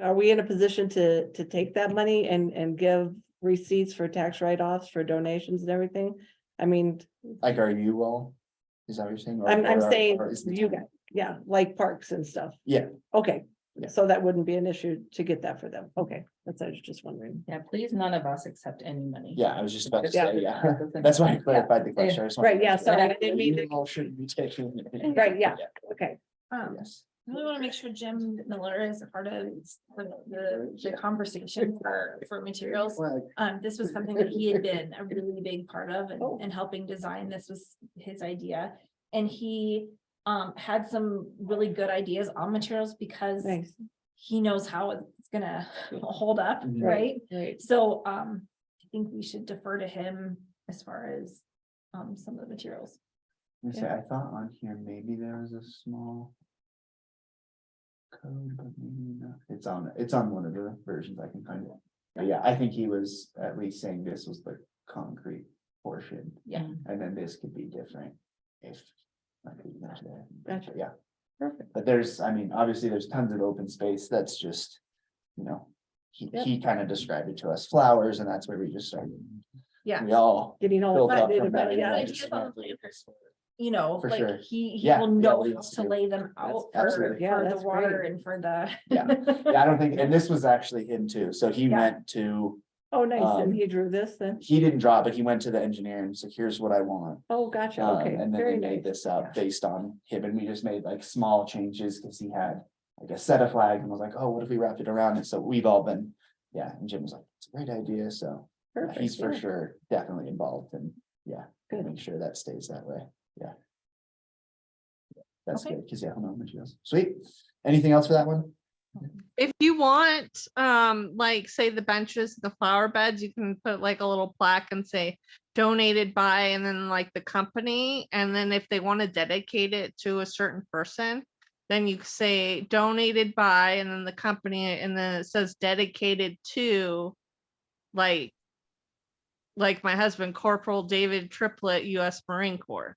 Are we in a position to take that money and give receipts for tax write-offs for donations and everything? I mean, Like, are you all? Is that what you're saying? Or- I'm or- saying or is the you town? guys, yeah, like parks and stuff. Yeah. Okay, Yeah. so that wouldn't be an issue to get that for them. Okay, that's, I was just wondering. Yeah, please, none of us accept any money. Yeah, I was just about to Yeah. say, yeah, that's why I clarified the question. I just wanted Right, to yeah, make sure sorry, that I didn't mean to- you all shouldn't be taking it. Right, yeah. Okay, Yes. I really want to make sure Jim Miller is a part of the conversation for materials. This was something that he had been a really big part of Oh. and helping design. This was his idea. And he had some really good ideas on materials because nice, he knows how it's gonna hold up, Mhm. right? right. So I think we should defer to him as far as some of the materials. Let me say, I thought on here, maybe there was a small. Code, but maybe not. It's on one of the versions I can find it. But yeah, I think he was at least saying this was the concrete portion. Yeah. And then this could be different if. like, you know, Gotcha. Yeah, Perfect. but there's, I mean, obviously there's tons of open space. That's just, he kind of described it to us, flowers, and that's where we just started. Yeah. We all Getting all built up excited from about that. it, and yeah. then just went with this. You know, For like sure. he Yeah, will yeah, know we how used to to. lay them out Absolutely. Yeah, for the that's water great. and for the. Yeah. Yeah, I don't think, and this was actually him too. So he Yeah. went to, Oh, nice, and Um, he drew this then? he didn't draw, but he went to the engineer and said, here's what I want. Oh, gotcha, okay, And then very they made nice. this out based on him, and we just made like small changes because he had like a set of flags and was like, oh, what if we wrapped it around it? So we've all been, yeah, and Jim was like, it's a great idea. So yeah, Perfect, he's for yeah. sure definitely involved and yeah, Good. make sure that stays that way. Yeah. That's Okay. good because yeah, no materials. Sweet. Anything else for that one? If you want, like say the benches, the flower beds, you can put like a little plaque and say donated by, and then like the company. And then if they want to dedicate it to a certain person, then you say donated by, and then the company, and then it says dedicated to, like my husband, Corporal David Triplett, U.S. Marine Corps.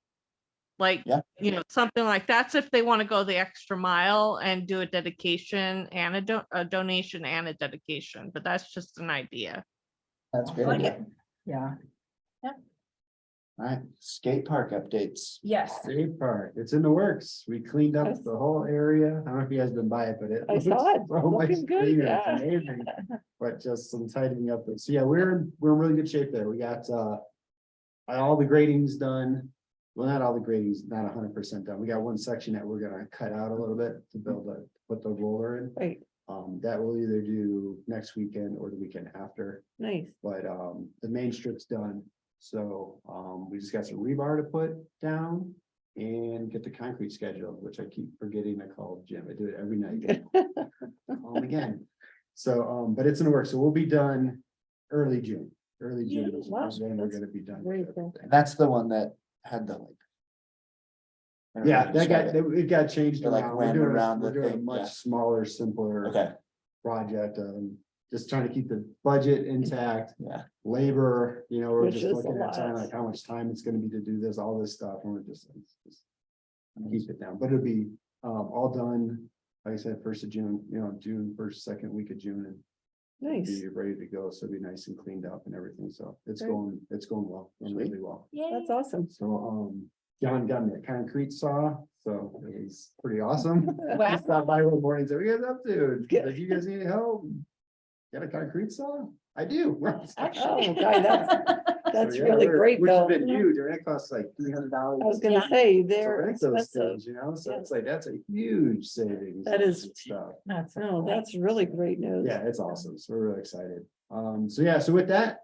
Like, Yeah. you know, something like that's if they want to go the extra mile and do a dedication and a donation and a dedication, but that's just an idea. That's I great. like it. Yeah. All right, skate park updates. Yes. State park, it's in the works. We cleaned up Yes. the whole area. I don't know if you guys been by it, but it. I saw looks it. so much Looking good, cleaner. It's yeah. amazing. But just some tightening up. So yeah, we're in really good shape there. We got all the grading's done. Well, not all the grading's not 100% done. We got one section that we're gonna cut out a little bit to put the roller in. Right, That we'll either do next weekend or the weekend after. nice. But the main strip's done, so we just got some rebar to put down and get the concrete scheduled, which I keep forgetting to call Jim. I do it every night. Call him again. So but it's in the works, so we'll be done early June. Early June is Wow, when we're that's gonna be done. very with cool. everything. That's the one that had the like. I don't know how Yeah, to that got, describe it. it got changed It, like, around. ran around We're the doing a thing, much yeah. smaller, simpler Okay, project, just trying to keep the budget intact. yeah, Labor, you know, we're Which just is a looking at time, lot. like how much time it's gonna be to do this, all this stuff, and we're just keep it down, but it'll be all done, like I said, 1st of June, you know, June 1st, second week of June, and Nice. be ready to go, so it'll be nice and cleaned up and everything, so it's Great. going well, and really well. That's awesome. So, John got me a concrete saw, so it was pretty awesome. Wow. He stopped by one morning, and said, "What are you guys up to? Good. Like, you guys need help? Got a concrete saw? I do." Oh, God, that's So, yeah, really we're- great, Which has though. been huge, and it costs like $300. I was gonna say, to they're rent those expensive. things, you know, so Yeah. it's like, that's a huge savings. That on is- Stuff. That's No, that's really great news. Yeah, it's awesome. So we're really excited. So yeah, so with that,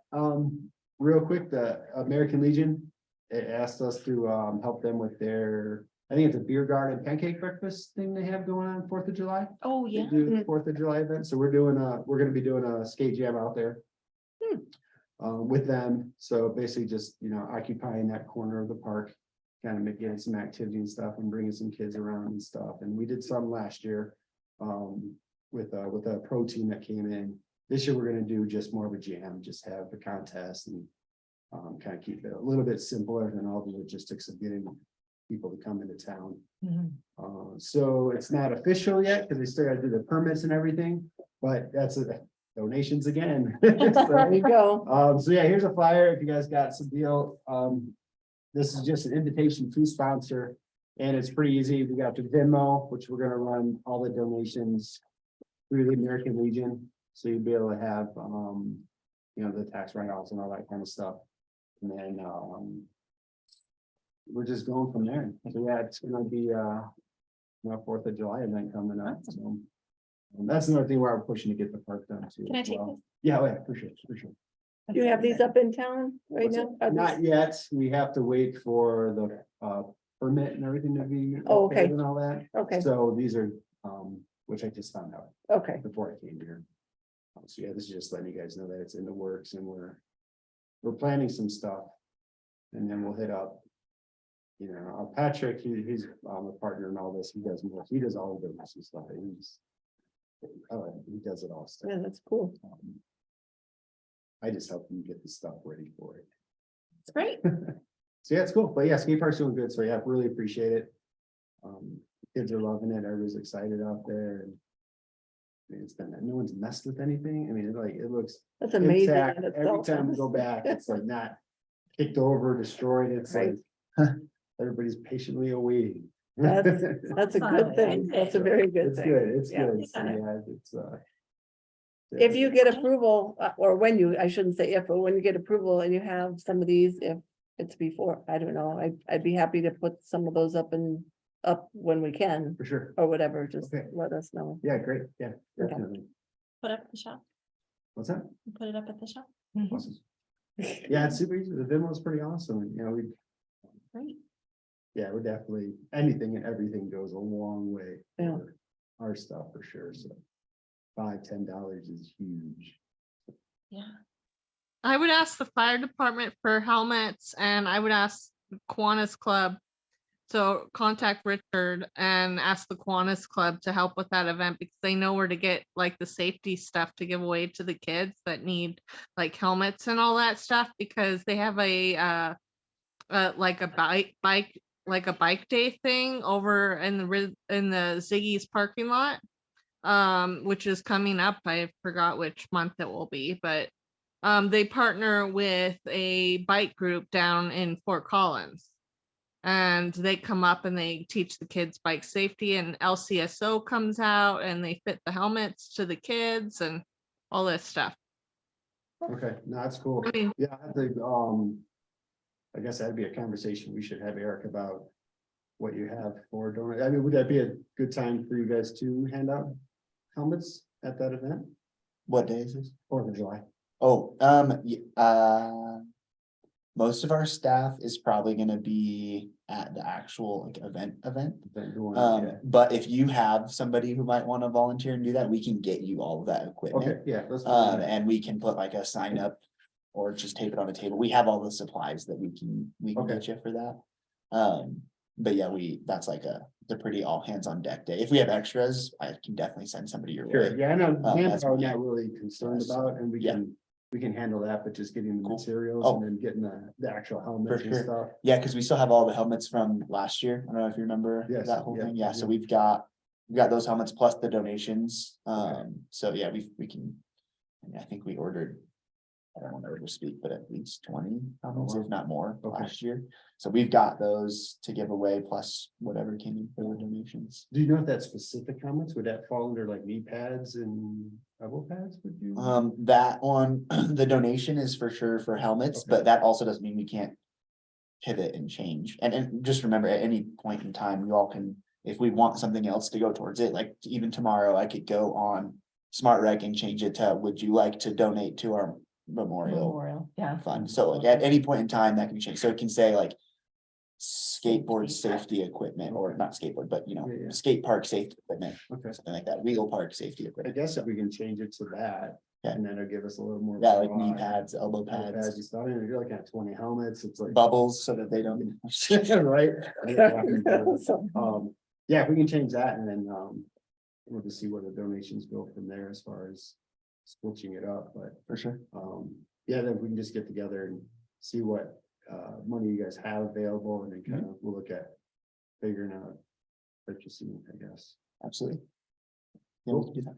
real quick, the American Legion, it asked us to, help them with their, I think it's a beer garden pancake breakfast thing they have going on 4th of July. Oh, They yeah. do the 4th of July event, so we're gonna be doing a skate jam out there. With them, so basically just, you know, occupying that corner of the park. Kind of making some activity and stuff and bringing some kids around and stuff, and we did some last year. With a pro team that came in. This year, we're gonna do just more of a jam, just have the contest and. Kind of keep it a little bit simpler than all the logistics of getting people to come into town. So it's not official yet, because they still gotta do the permits and everything, but that's a donations again. There So, you go. so yeah, here's a flyer if you guys got some deal. This is just an invitation to sponsor, and it's pretty easy. We got the Venmo, which we're gonna run all the donations through the American Legion, so you'll be able to have, you know, the tax write-offs and all that kind of stuff. And then, we're just going from there. So yeah, it's gonna be, you know, 4th of July event coming up. So that's another thing where we're pushing to get the park done too. Can I as take well. Yeah, oh, yeah, for sure, for sure. You have these up in town right What's now? it? Not yet. We have to wait for the permit and everything to be. Oh, okay. updated and all that. Okay, So these are, which I just found out okay. before I came here. So yeah, this is just letting you guys know that it's in the works and we're planning some stuff. And then we'll hit up. You know, Patrick, he's a partner in all this. He does all of this and stuff. He does it all. stuff. Yeah, that's cool. I just help him get the stuff ready for it. It's great. So yeah, it's cool, but yeah, skate park's doing good, so yeah, really appreciate it. Kids are loving it, everybody's excited out there. And I mean, it's been, no one's messed with anything, I mean, it looks That's amazing. intact, in every itself. time we go back, it's like not kicked over, destroyed, it's like. Everybody's patiently awaiting. That's a good Fun. thing. That's a very good It's thing. good, it's Yeah. good, so yeah, it's If you get approval, or when you, I shouldn't say if, but when you get approval and you have some of these, if it's before, I don't know, I'd be happy to put some of those up when we can, For sure, or whatever, just Okay. let us know. yeah, great, yeah, Okay. definitely. Put up at the shop. What's that? Put it up at the shop. Awesome. Yeah, it's super easy, the demo's pretty awesome, and, you know, Great. yeah, we're definitely, anything and everything goes a long way. Yeah. for Our stuff for sure, so $5-10 is huge. Yeah. I would ask the fire department for helmets, and I would ask Kiwanis Club So contact Richard and ask the Kiwanis Club to help with that event because they know where to get like the safety stuff to give away to the kids that need like helmets and all that stuff because they have like a bike day thing over in the Ziggy's parking lot, which is coming up. I forgot which month it will be, but they partner with a bike group down in Fort Collins. And they come up and they teach the kids bike safety, and LCSO comes out and they fit the helmets to the kids and all this stuff. Okay, no, that's cool. I mean, Yeah, I guess that'd be a conversation we should have Eric about what you have for donor. I mean, would that be a good time for you guys to hand out helmets at that event? What day is this? 4th of July. Oh, most of our staff is probably gonna be at the actual like event. Yeah. But if you have somebody who might wanna volunteer and do that, we can get you all of that Okay, equipment. yeah. Let's do that. And we can put like a sign up or just tape it on a table. We have all the supplies that we can Okay. get you for that. But yeah, that's like the pretty all hands on deck day. If we have extras, I can definitely send somebody your Sure, way. yeah, I know, that's- manpower not really concerned Yes. about, and Yeah. we can handle that, but just getting the Cool. materials Oh. and then getting the actual helmets and sure. stuff. Yeah, because we still have all the helmets from last year. I don't know if you remember Yes, that whole yeah, thing. Yeah, so yeah. we've got those helmets plus the donations. So yeah, we can. I think we ordered, I don't want to overspeak, but at least 20 helmets, wow. if not more, Okay. last year. So we've got those to give away plus whatever came in for the donations. Do you know if that specific helmets, would that fall under like knee pads and elbow pads, would you? That one, the donation is for sure for helmets, Okay. but that also doesn't mean we can't pivot and change. And just remember, at any point in time, you all can, if we want something else to go towards it, like even tomorrow, I could go on Smart Rec and change it to, would you like to donate to our memorial Yeah. fund? So like at any point in time, that can be changed. So it can say like skateboard safety equipment, or not skateboard, but Yeah, yeah. skate park safety equipment, Okay, something like that, wheel park safety I equipment. guess if we can change it to that, Yeah. and then it'll give us a little more. Yeah, like knee broad pads, elbow elbow pads pads, and stuff, and you're looking at 20 helmets, it's like. bubbles so that they don't. Right? So, Yeah, if we can change that, and then, we'll just see where the donations go from there as far as switching it up, but, For sure. yeah, then we can just get together and see what, money you guys have available, and then kind of, we'll look at figuring out purchasing, I guess. Absolutely. Yeah, we can do that.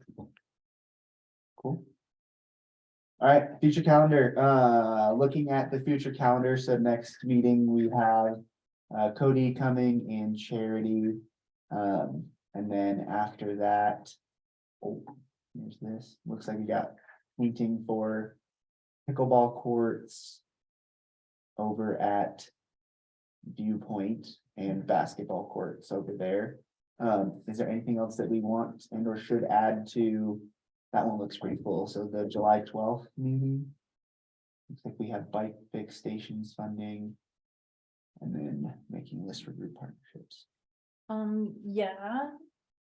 Cool. All right, future calendar, looking at the future calendar, so next meeting we have Cody coming and Charity. And then after that, oh, here's this, looks like we got painting for pickleball courts over at Viewpoint and basketball courts over there. Is there anything else that we want and or should add to? That one looks pretty full. So the July 12th meeting. Looks like we have bike fix stations funding. And then making a list for group partnerships. Yeah,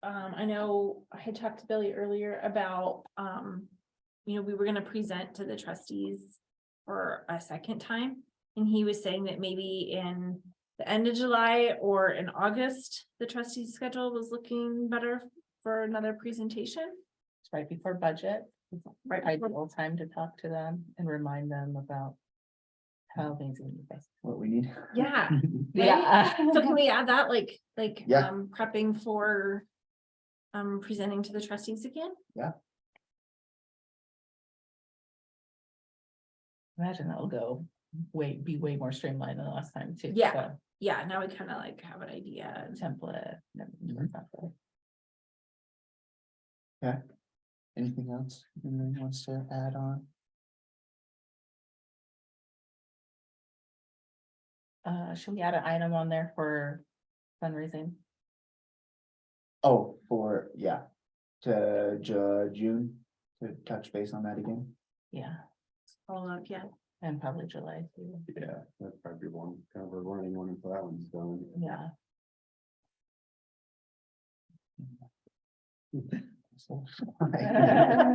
I know I had talked to Billy earlier about, we were gonna present to the trustees for a second time. And he was saying that maybe in the end of July or in August, the trustees' schedule was looking better for another presentation. It's right before budget. Right. Ideal time to talk to them and remind them about how amazing you guys. What we need. Yeah. Yeah. So can we add that, Yeah. prepping for presenting to the trustees again? Imagine that'll be way more streamlined than the last time too. Yeah. So, Yeah, now we kind of have an idea. template. and everything like that. Anything else anyone wants to add on? Should we add an item on there for fundraising? Oh, to June, to touch base on that again. Yeah, Oh, look, yeah. and probably July too. Yeah, that's probably one, kind of a running one until that one's done. Yeah. It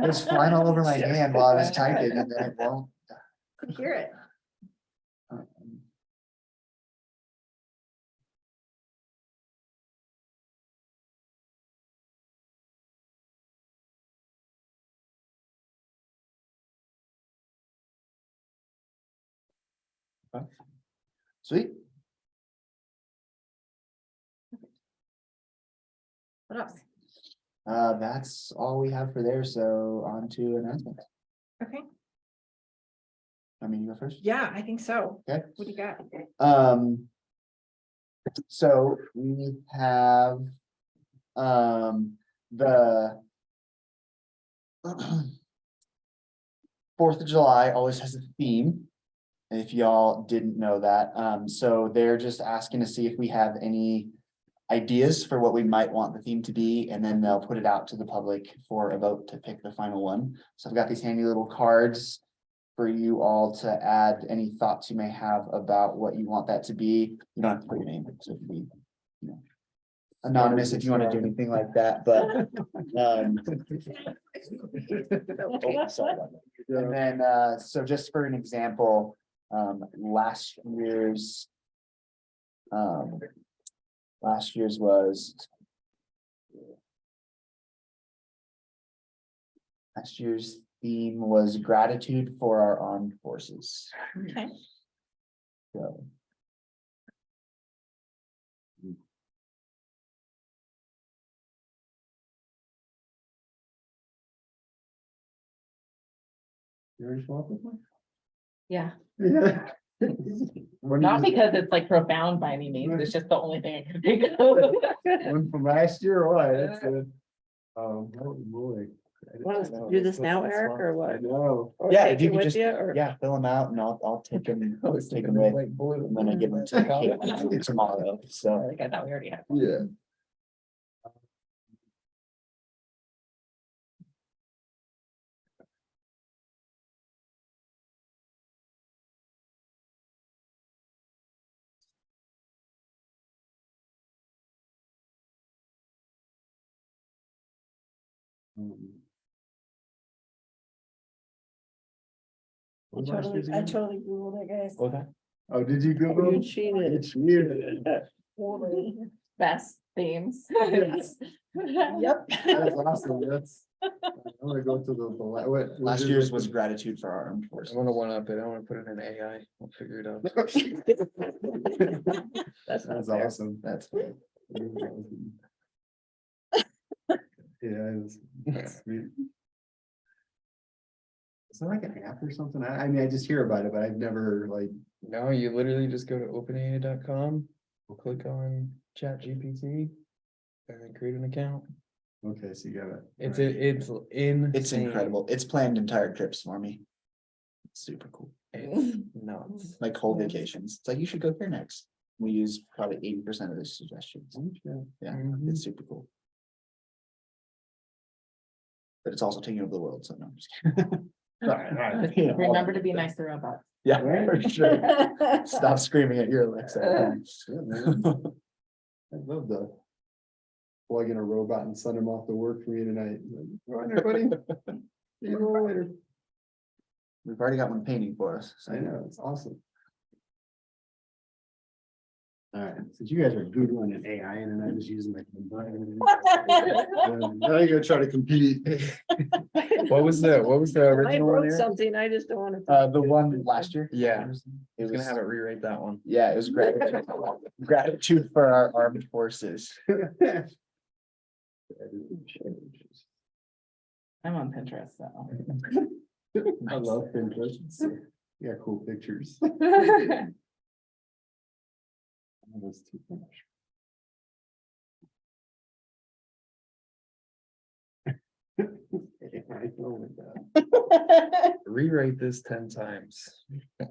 was flying all over my hand while I was typing and then it won't. Could hear it. Sweet. What else? That's all we have for there, so on to announcements. Okay, I mean, you go first. yeah, I think so. Okay. What do you got? So we have, the 4th of July always has a theme. If y'all didn't know that, so they're just asking to see if we have any ideas for what we might want the theme to be, and then they'll put it out to the public for a vote to pick the final one. So I've got these handy little cards for you all to add any thoughts you may have about what you want that to be. You don't have to put your name, so it can be, you know, anonymous if you want to do anything like that, but oh, sorry about that. And then, so just for an example, last year's was last year's theme was gratitude for our armed forces. Okay. So. Yeah, Yeah. not because it's like profound by any means, it's just the only thing I could think of. One from last year, or what? That's good. Holy moly. Want us to do this now, Eric, or what? I know. Or Yeah, take if you it could with just, you, or- yeah, fill them out and I'll take them with, and then I give them to Caitlin tomorrow, so. Like I thought we already had. Yeah. I totally Googled it, guys. Okay. Oh, did you Google? You cheated. You cheated. Best themes. Yep. That's awesome. That's. I'm gonna go to what? Last year's was gratitude for our armed I forces. wanna one up it, I wanna put it in AI, I'll figure it out. That's not That's fair. awesome. That's. Yeah, it's sweet. Is that like an app or something? I mean, I just hear about it, but I've never like, No, you literally just go to openai.com, click on ChatGPT, and then create an account. okay, so you got it. It's Right. it's insane. It's incredible. It's planned entire trips for me. It's super cool. It's nuts. Like whole vacations. It's like, you should go here next. We use probably 80% of the suggestions. Okay. Yeah, Mhm. it's super cool. But it's also taking over the world, so no, I'm just kidding. Yeah, Remember to be nice to robots. Yeah, for sure. Stop screaming at your Alexa. Yeah, man. I'd love to plug in a robot and send him off to work for me tonight. Go on there, buddy. See you later. We've already got one painting for us. So. I know, it's awesome. All right, since you guys are Googling an AI and then I'm just using my. Now you're gonna try to compete. What was the I original one wrote here? something, I just don't want to. The one last year? Yeah. It was Gonna have it rewrite that one. Yeah, it was gratitude. Gratitude for our armed forces. I'm on Pinterest, so. I love Pinterest. Yeah, cool pictures. That's too much. I know that. Rewrite this 10 times. I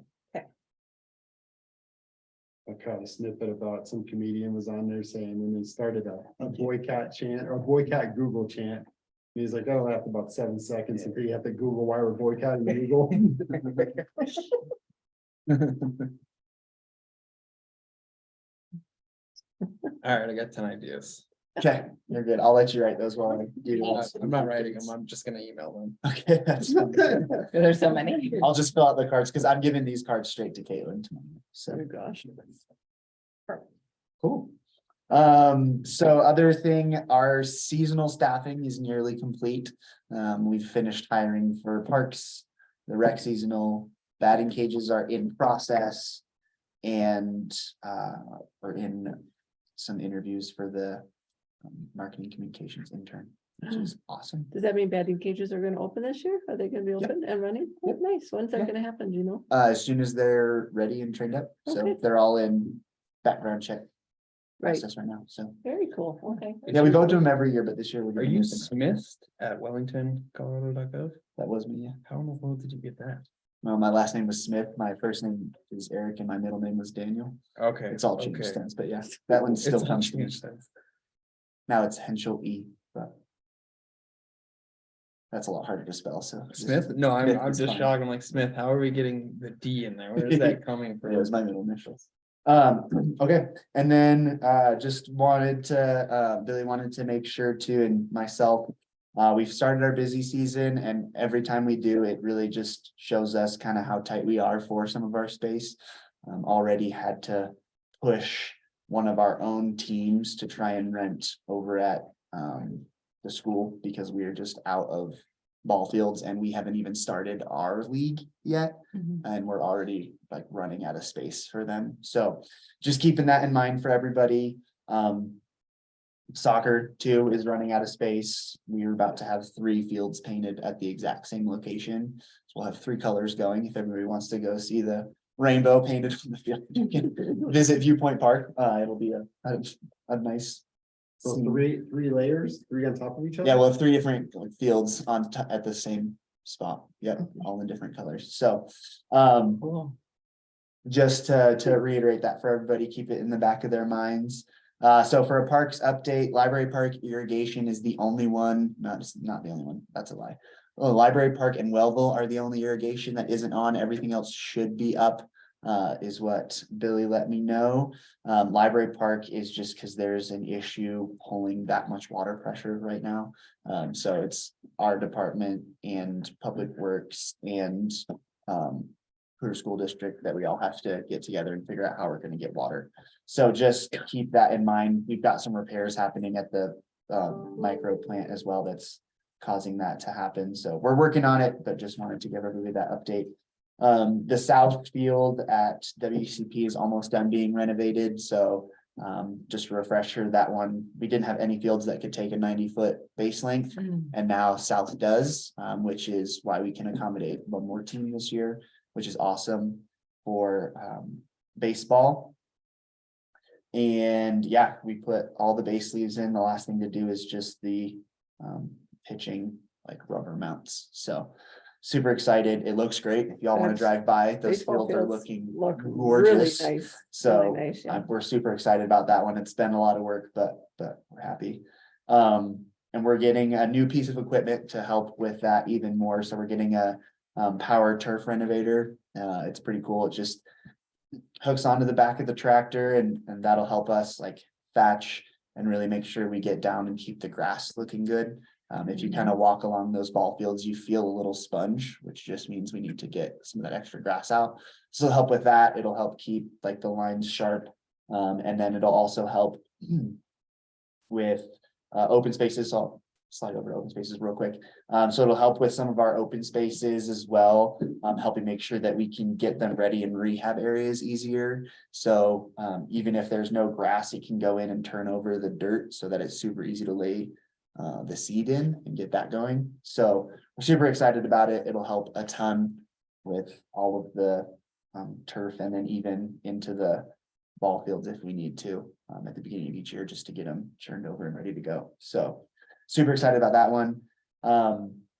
caught a snippet about some comedian was on there saying when they started a boycott chant or a boycott Google chant. He's like, that'll last about 7 seconds until you have to Google why we're boycotting Google. All right, I got 10 ideas. Okay, you're good. I'll let you write those while I do. I'm not writing them, I'm just gonna email them. Okay, that's fine. There's so many. I'll just fill out the cards because I'm giving these cards straight to Caitlin tomorrow. So. Oh, gosh. Cool. So other thing, our seasonal staffing is nearly complete. We've finished hiring for parks, the rec seasonal, batting cages are in process. and we're in some interviews for the marketing communications intern, which is awesome. Does that mean batting cages are gonna open this year? Are they gonna be Yep. open and running? Oh, Yep. nice. When's that Yeah. gonna happen? Do you know? As soon as they're ready and trained up, so Okay. they're all in background check Right. process right now, so. Very cool. Okay. Yeah, we go to them every year, but this year we're. Are doing you it different. Smith at wellingtoncolorado.gov? That was me, yeah. How in the world did you get that? No, my last name was Smith, my first name is Eric, and my middle name was Daniel. Okay. It's all changed okay. since, but yeah, that one It's still all comes to me. changed since. Now it's Henschel E, but. That's a lot harder to spell, so. just- Smith? No, Smith I'm is just fine. shocked. I'm like, Smith, how are we getting the D in there? Where is that coming It was from? my middle initials. Okay, and then, just wanted to, Billy wanted to make sure to, and myself. We've started our busy season, and every time we do, it really just shows us kind of how tight we are for some of our space. Already had to push one of our own teams to try and rent over at, the school, because we are just out of ball fields, and we haven't even started our league yet. Mhm. And we're already like running out of space for them. So just keeping that in mind for everybody. Soccer too is running out of space. We are about to have 3 fields painted at the exact same location. So we'll have 3 colors going. If everybody wants to go see the rainbow painted from the field, you can visit Viewpoint Park. It'll be a nice. So scene. three layers, 3 on top of each other? Yeah, we'll have 3 different like, fields on at the same spot. Yep, all in different colors. So, Cool. just to reiterate that for everybody, keep it in the back of their minds. So for a parks update, Library Park irrigation is the only one, it's not the only one, that's a lie. Well, Library Park and Wellville are the only irrigation that isn't on. Everything else should be up, is what Billy let me know. Library Park is just because there's an issue pulling that much water pressure right now. So it's our department and Public Works and Cruise School District that we all have to get together and figure out how we're gonna get water. So just keep that in mind. We've got some repairs happening at the micro plant as well that's causing that to happen. So we're working on it, but just wanted to give everybody that update. The south field at WCP is almost done being renovated, so just a refresher, that one, we didn't have any fields that could take a 90-foot base length. And now South does, which is why we can accommodate one more team this year, which is awesome for baseball. And yeah, we put all the base leaves in. The last thing to do is just the pitching like rubber mounts. So super excited. It looks great. If y'all want to That's- drive by, those Baseball fields are fields looking Look really gorgeous. nice. So Really nice, yeah. we're super excited about that one. It's been a lot of work, but we're happy. And we're getting a new piece of equipment to help with that even more. So we're getting a power turf renovator. It's pretty cool. It just hooks onto the back of the tractor, and that'll help us like thatch and really make sure we get down and keep the grass looking good. If you kind of walk along those ball fields, you feel a little sponge, which just means we need to get some of that extra grass out. So it'll help with that. It'll help keep like the lines sharp. And then it'll also help with open spaces. So I'll slide over to open spaces real quick. So it'll help with some of our open spaces as well, helping make sure that we can get them ready in rehab areas easier. So even if there's no grass, it can go in and turn over the dirt so that it's super easy to lay the seed in and get that going. So we're super excited about it. It'll help a ton with all of the turf, and then even into the ball fields if we need to at the beginning of each year, just to get them churned over and ready to go. So super excited about that one.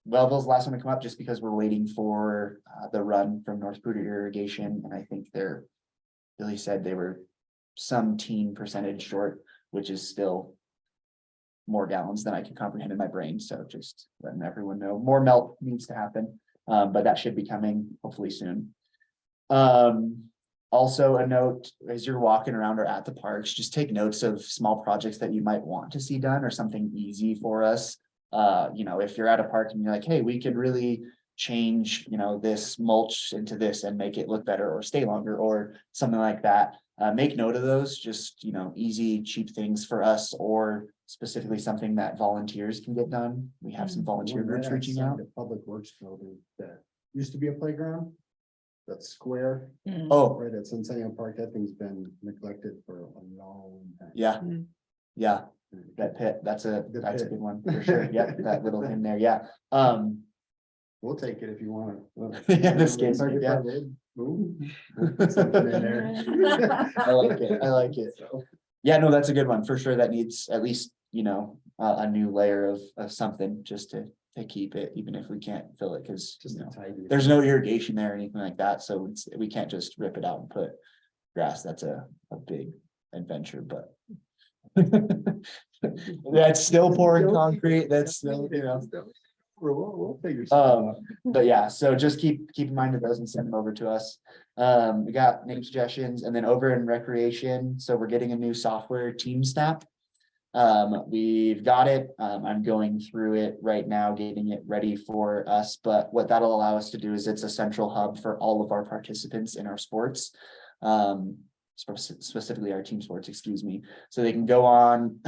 Wellville's the last one to come up just because we're waiting for the run from North Prudent Irrigation, and I think Billy said they were some teen percentage short, which is still more gallons than I can comprehend in my brain. So just letting everyone know more melt needs to happen. But that should be coming hopefully soon. Also a note, as you're walking around or at the parks, just take notes of small projects that you might want to see done or something easy for us. If you're at a park and you're like, hey, we could really change, this mulch into this and make it look better or stay longer or something like that. Make note of those, just, easy, cheap things for us, or specifically something that volunteers can get done. We have some volunteer One groups right reaching outside out. the Public Works building that used to be a playground. that square Oh, right at Centennial Park, that thing's been neglected for a long time. yeah, Mm. yeah, that pit, that's a The good pit. one, for sure, yeah, that little thing there, yeah. We'll take it if you want. Yeah, the skate park, yeah. We'll put something in there. I like it, I like it. So, Yeah, no, that's a good one, for sure, that needs at least, a new layer of something, just to keep it, even if we can't fill it, cause Just a tidy. there's no irrigation there or anything like that, so we can't just rip it out and put grass, that's a big adventure, but. That's still pouring concrete, that's still, We'll figure something out. but yeah, so just keep in mind of those and send them over to us. We got name suggestions, and then over in recreation, so we're getting a new software, Team Snap. We've got it, I'm going through it right now, getting it ready for us, but what that'll allow us to do is it's a central hub for all of our participants in our sports. Specifically our team sports, excuse me, so they can go on.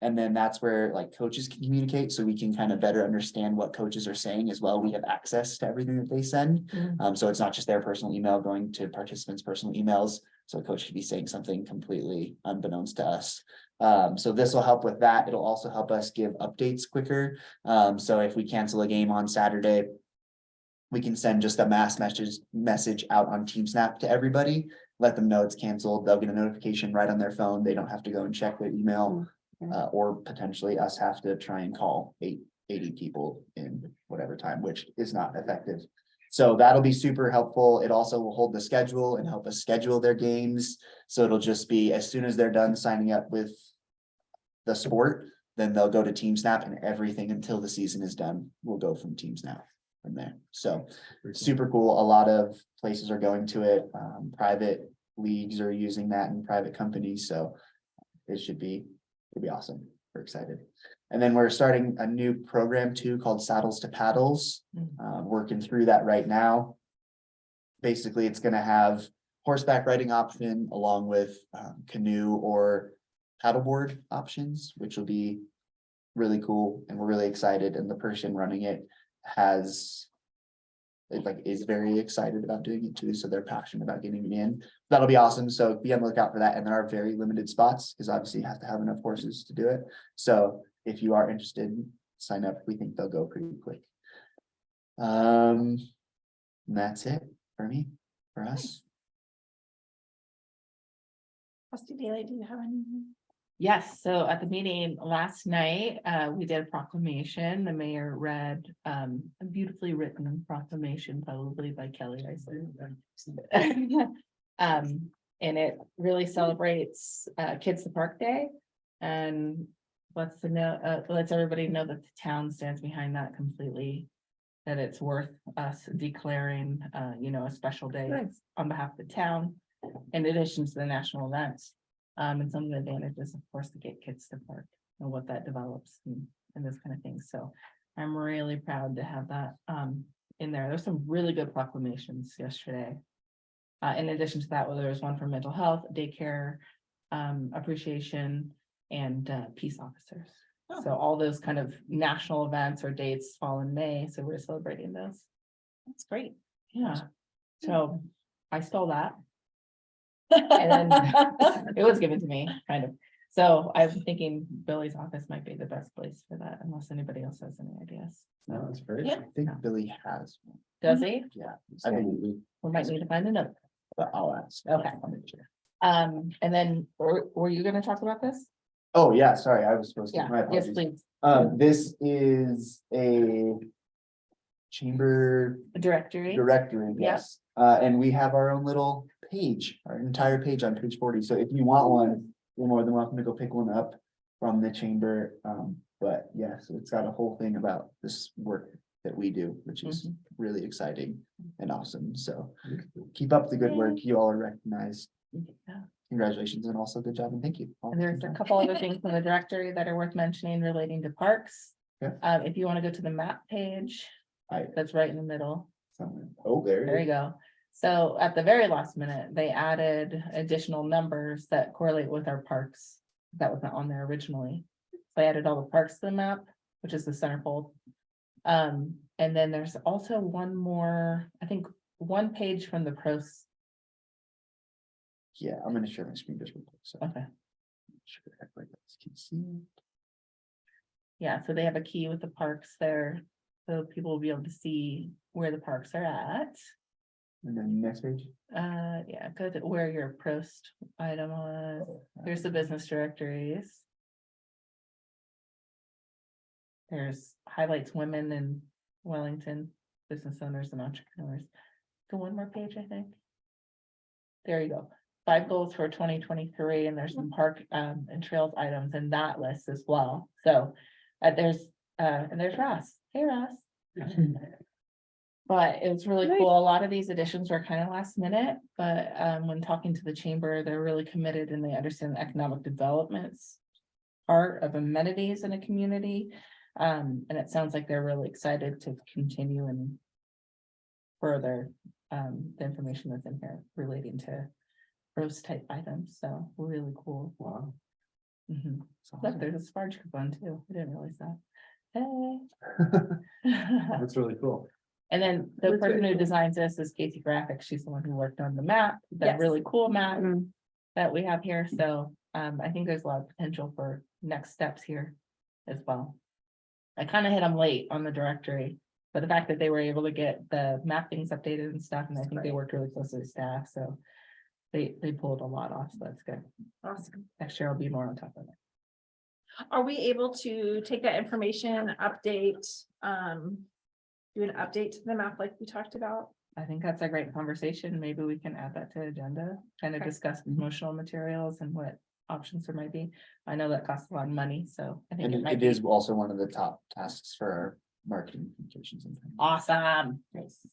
And then that's where like coaches can communicate, so we can kind of better understand what coaches are saying as well. We have access to everything that they send. So it's not just their personal email going to participants' personal emails. So a coach could be saying something completely unbeknownst to us. So this will help with that. It'll also help us give updates quicker. So if we cancel a game on Saturday, we can send just a mass message out on TeamSnap to everybody, let them know it's canceled. They'll get a notification right on their phone. They don't have to go and check their email. Or potentially us have to try and call 80 people in whatever time, which is not effective. So that'll be super helpful. It also will hold the schedule and help us schedule their games. So it'll just be as soon as they're done signing up with the sport, then they'll go to TeamSnap, and everything until the season is done will go from TeamSnap from there. So super cool. A lot of places are going to it. Private leagues are using that in private companies. So it'll be awesome. We're excited. And then we're starting a new program too called Saddles to Paddles. Working through that right now. Basically, it's going to have horseback riding option along with canoe or paddleboard options, which will be really cool. And we're really excited. And the person running it is very excited about doing it too. So they're passionate about getting it in. That'll be awesome. So be on the lookout for that. And there are very limited spots because obviously you have to have enough horses to do it. So if you are interested, sign up. We think they'll go pretty quick. And that's it for me, for us. Trustee Daly, do you have any? Yes, so at the meeting last night, we did a proclamation. The mayor read a beautifully written proclamation, probably by Kelly, I said. And it really celebrates Kids to Park Day and lets everybody know that the town stands behind that completely. That it's worth us declaring, a special day on behalf of the town, in addition to the national events. And some of the advantages, of course, to get kids to park and what that develops and this kind of thing. So I'm really proud to have that in there. There's some really good proclamations yesterday. In addition to that, there was one for mental health, daycare, appreciation, and peace officers. So all those kind of national events or dates fall in May. So we're celebrating those. That's great. Yeah. So I stole that. And then it was given to me, kind of. So I'm thinking Billy's office might be the best place for that, unless anybody else has any ideas. No, that's great. Yeah. I think Billy has one. Does he? Yeah, I believe, We might need to find another. but I'll ask. Okay. I'll make sure. And then were you gonna talk about this? Oh, yeah, sorry, I was supposed to. Yeah, My yes, apologies. please. This is a chamber Directory. directory, Yeah. yes. And we have our own little page, our entire page on page 40. So if you want one, you're more than welcome to go pick one up from the chamber. But yeah, so it's got a whole thing about this work that we do, which is really exciting and awesome. So keep up the good work. You all are recognized. Yeah. Congratulations and also good job and thank you. And there's a couple other things from the directory that are worth mentioning relating to parks. Okay. If you want to go to the map page, I- that's right in the middle. Oh, there There it you is. go. So at the very last minute, they added additional numbers that correlate with our parks. That was not on there originally. So I added all the parks to the map, which is the centerfold. And then there's also one one page from the PROST. Yeah, I'm gonna share my screen just real quick, so. Okay. Sure everybody else can see it. Yeah, so they have a key with the parks there, so people will be able to see where the parks are at. And then next page. Yeah, go to where your PROST item was. Here's the business directories. There's highlights women in Wellington, business owners and entrepreneurs. Go one more page, I think. There you go. 5 goals for 2023, and there's some park and trails items in that list as well. So and there's Ross. Hey, Ross. But it was really Nice. cool. A lot of these additions were kind of last minute, but when talking to the chamber, they're really committed and they understand the economic developments part of amenities in a community. And it sounds like they're really excited to continue and further the information that's in here relating to roast type items. So really cool. Wow. Mhm. Look, there's a Sparge coupon too. I didn't realize that. Hey. That's really cool. And then the That's person very who cool. designs this is Casey Graphics. She's the one who worked on the map, that Yes. really cool map Mm. that we have here. So I think there's a lot of potential for next steps here as well. I kind of hit them late on the directory, but the fact that they were able to get the map things updated and stuff, and I think they worked really closely with staff, so they pulled a lot off, so that's good. Awesome. Next year I'll be more on top of it. Are we able to take that information, update, do an update to the map like we talked about? I think that's a great conversation. Maybe we can add that to agenda, kind of Okay. discuss promotional materials and what options there might be. I know that costs a lot of money, so I think And it might it be is also one of the top tasks for our marketing communications. and things. awesome.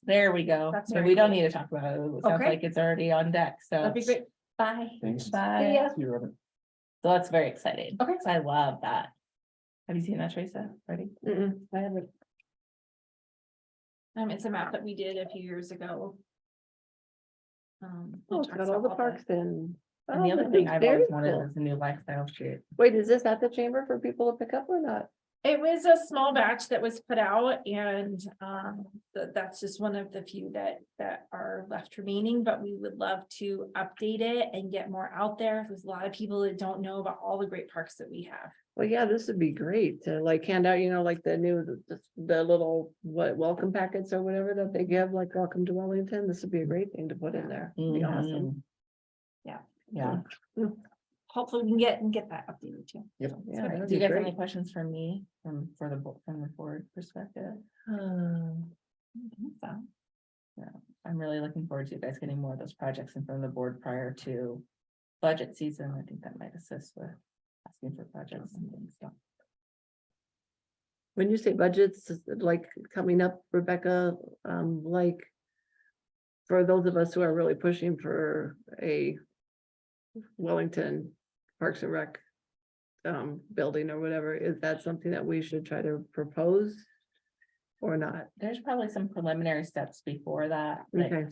There we go. That's So very we don't cool. need to talk about it. It sounds Okay. like it's already on deck, so. That'd be great. Bye. Thanks. Bye. Yeah. See you, Robin. So that's very exciting. Okay. So I love that. Have you seen that, Teresa? Ready? I haven't. It's a map that we did a few years ago. Oh, it it's talks got all about the parks in. And the Oh, other that thing is I've very always wanted cool. is a new lifestyle street. Wait, is this at the chamber for people to pick up or not? It was a small batch that was put out and that's just one of the few that are left remaining, but we would love to update it and get more out there. There's a lot of people that don't know about all the great parks that we have. Well, yeah, this would be great to like hand out, like the new, the little, welcome packets or whatever that they give, like welcome to Wellington. This would be a great thing to put in there. It'd be awesome. Mhm. Yeah. Yeah. Hopefully we can get that updated too. Yeah, Do that'd you be guys have great. any questions for me from the board perspective? So, I'm really looking forward to you guys getting more of those projects in front of the board prior to budget season. I think that might assist with asking for projects and things. So When you say budgets, like coming up, Rebecca, like. For those of us who are really pushing for a Wellington Parks and Rec. Building or whatever, is that something that we should try to propose? Or not? there's probably some preliminary steps before that. like- Okay,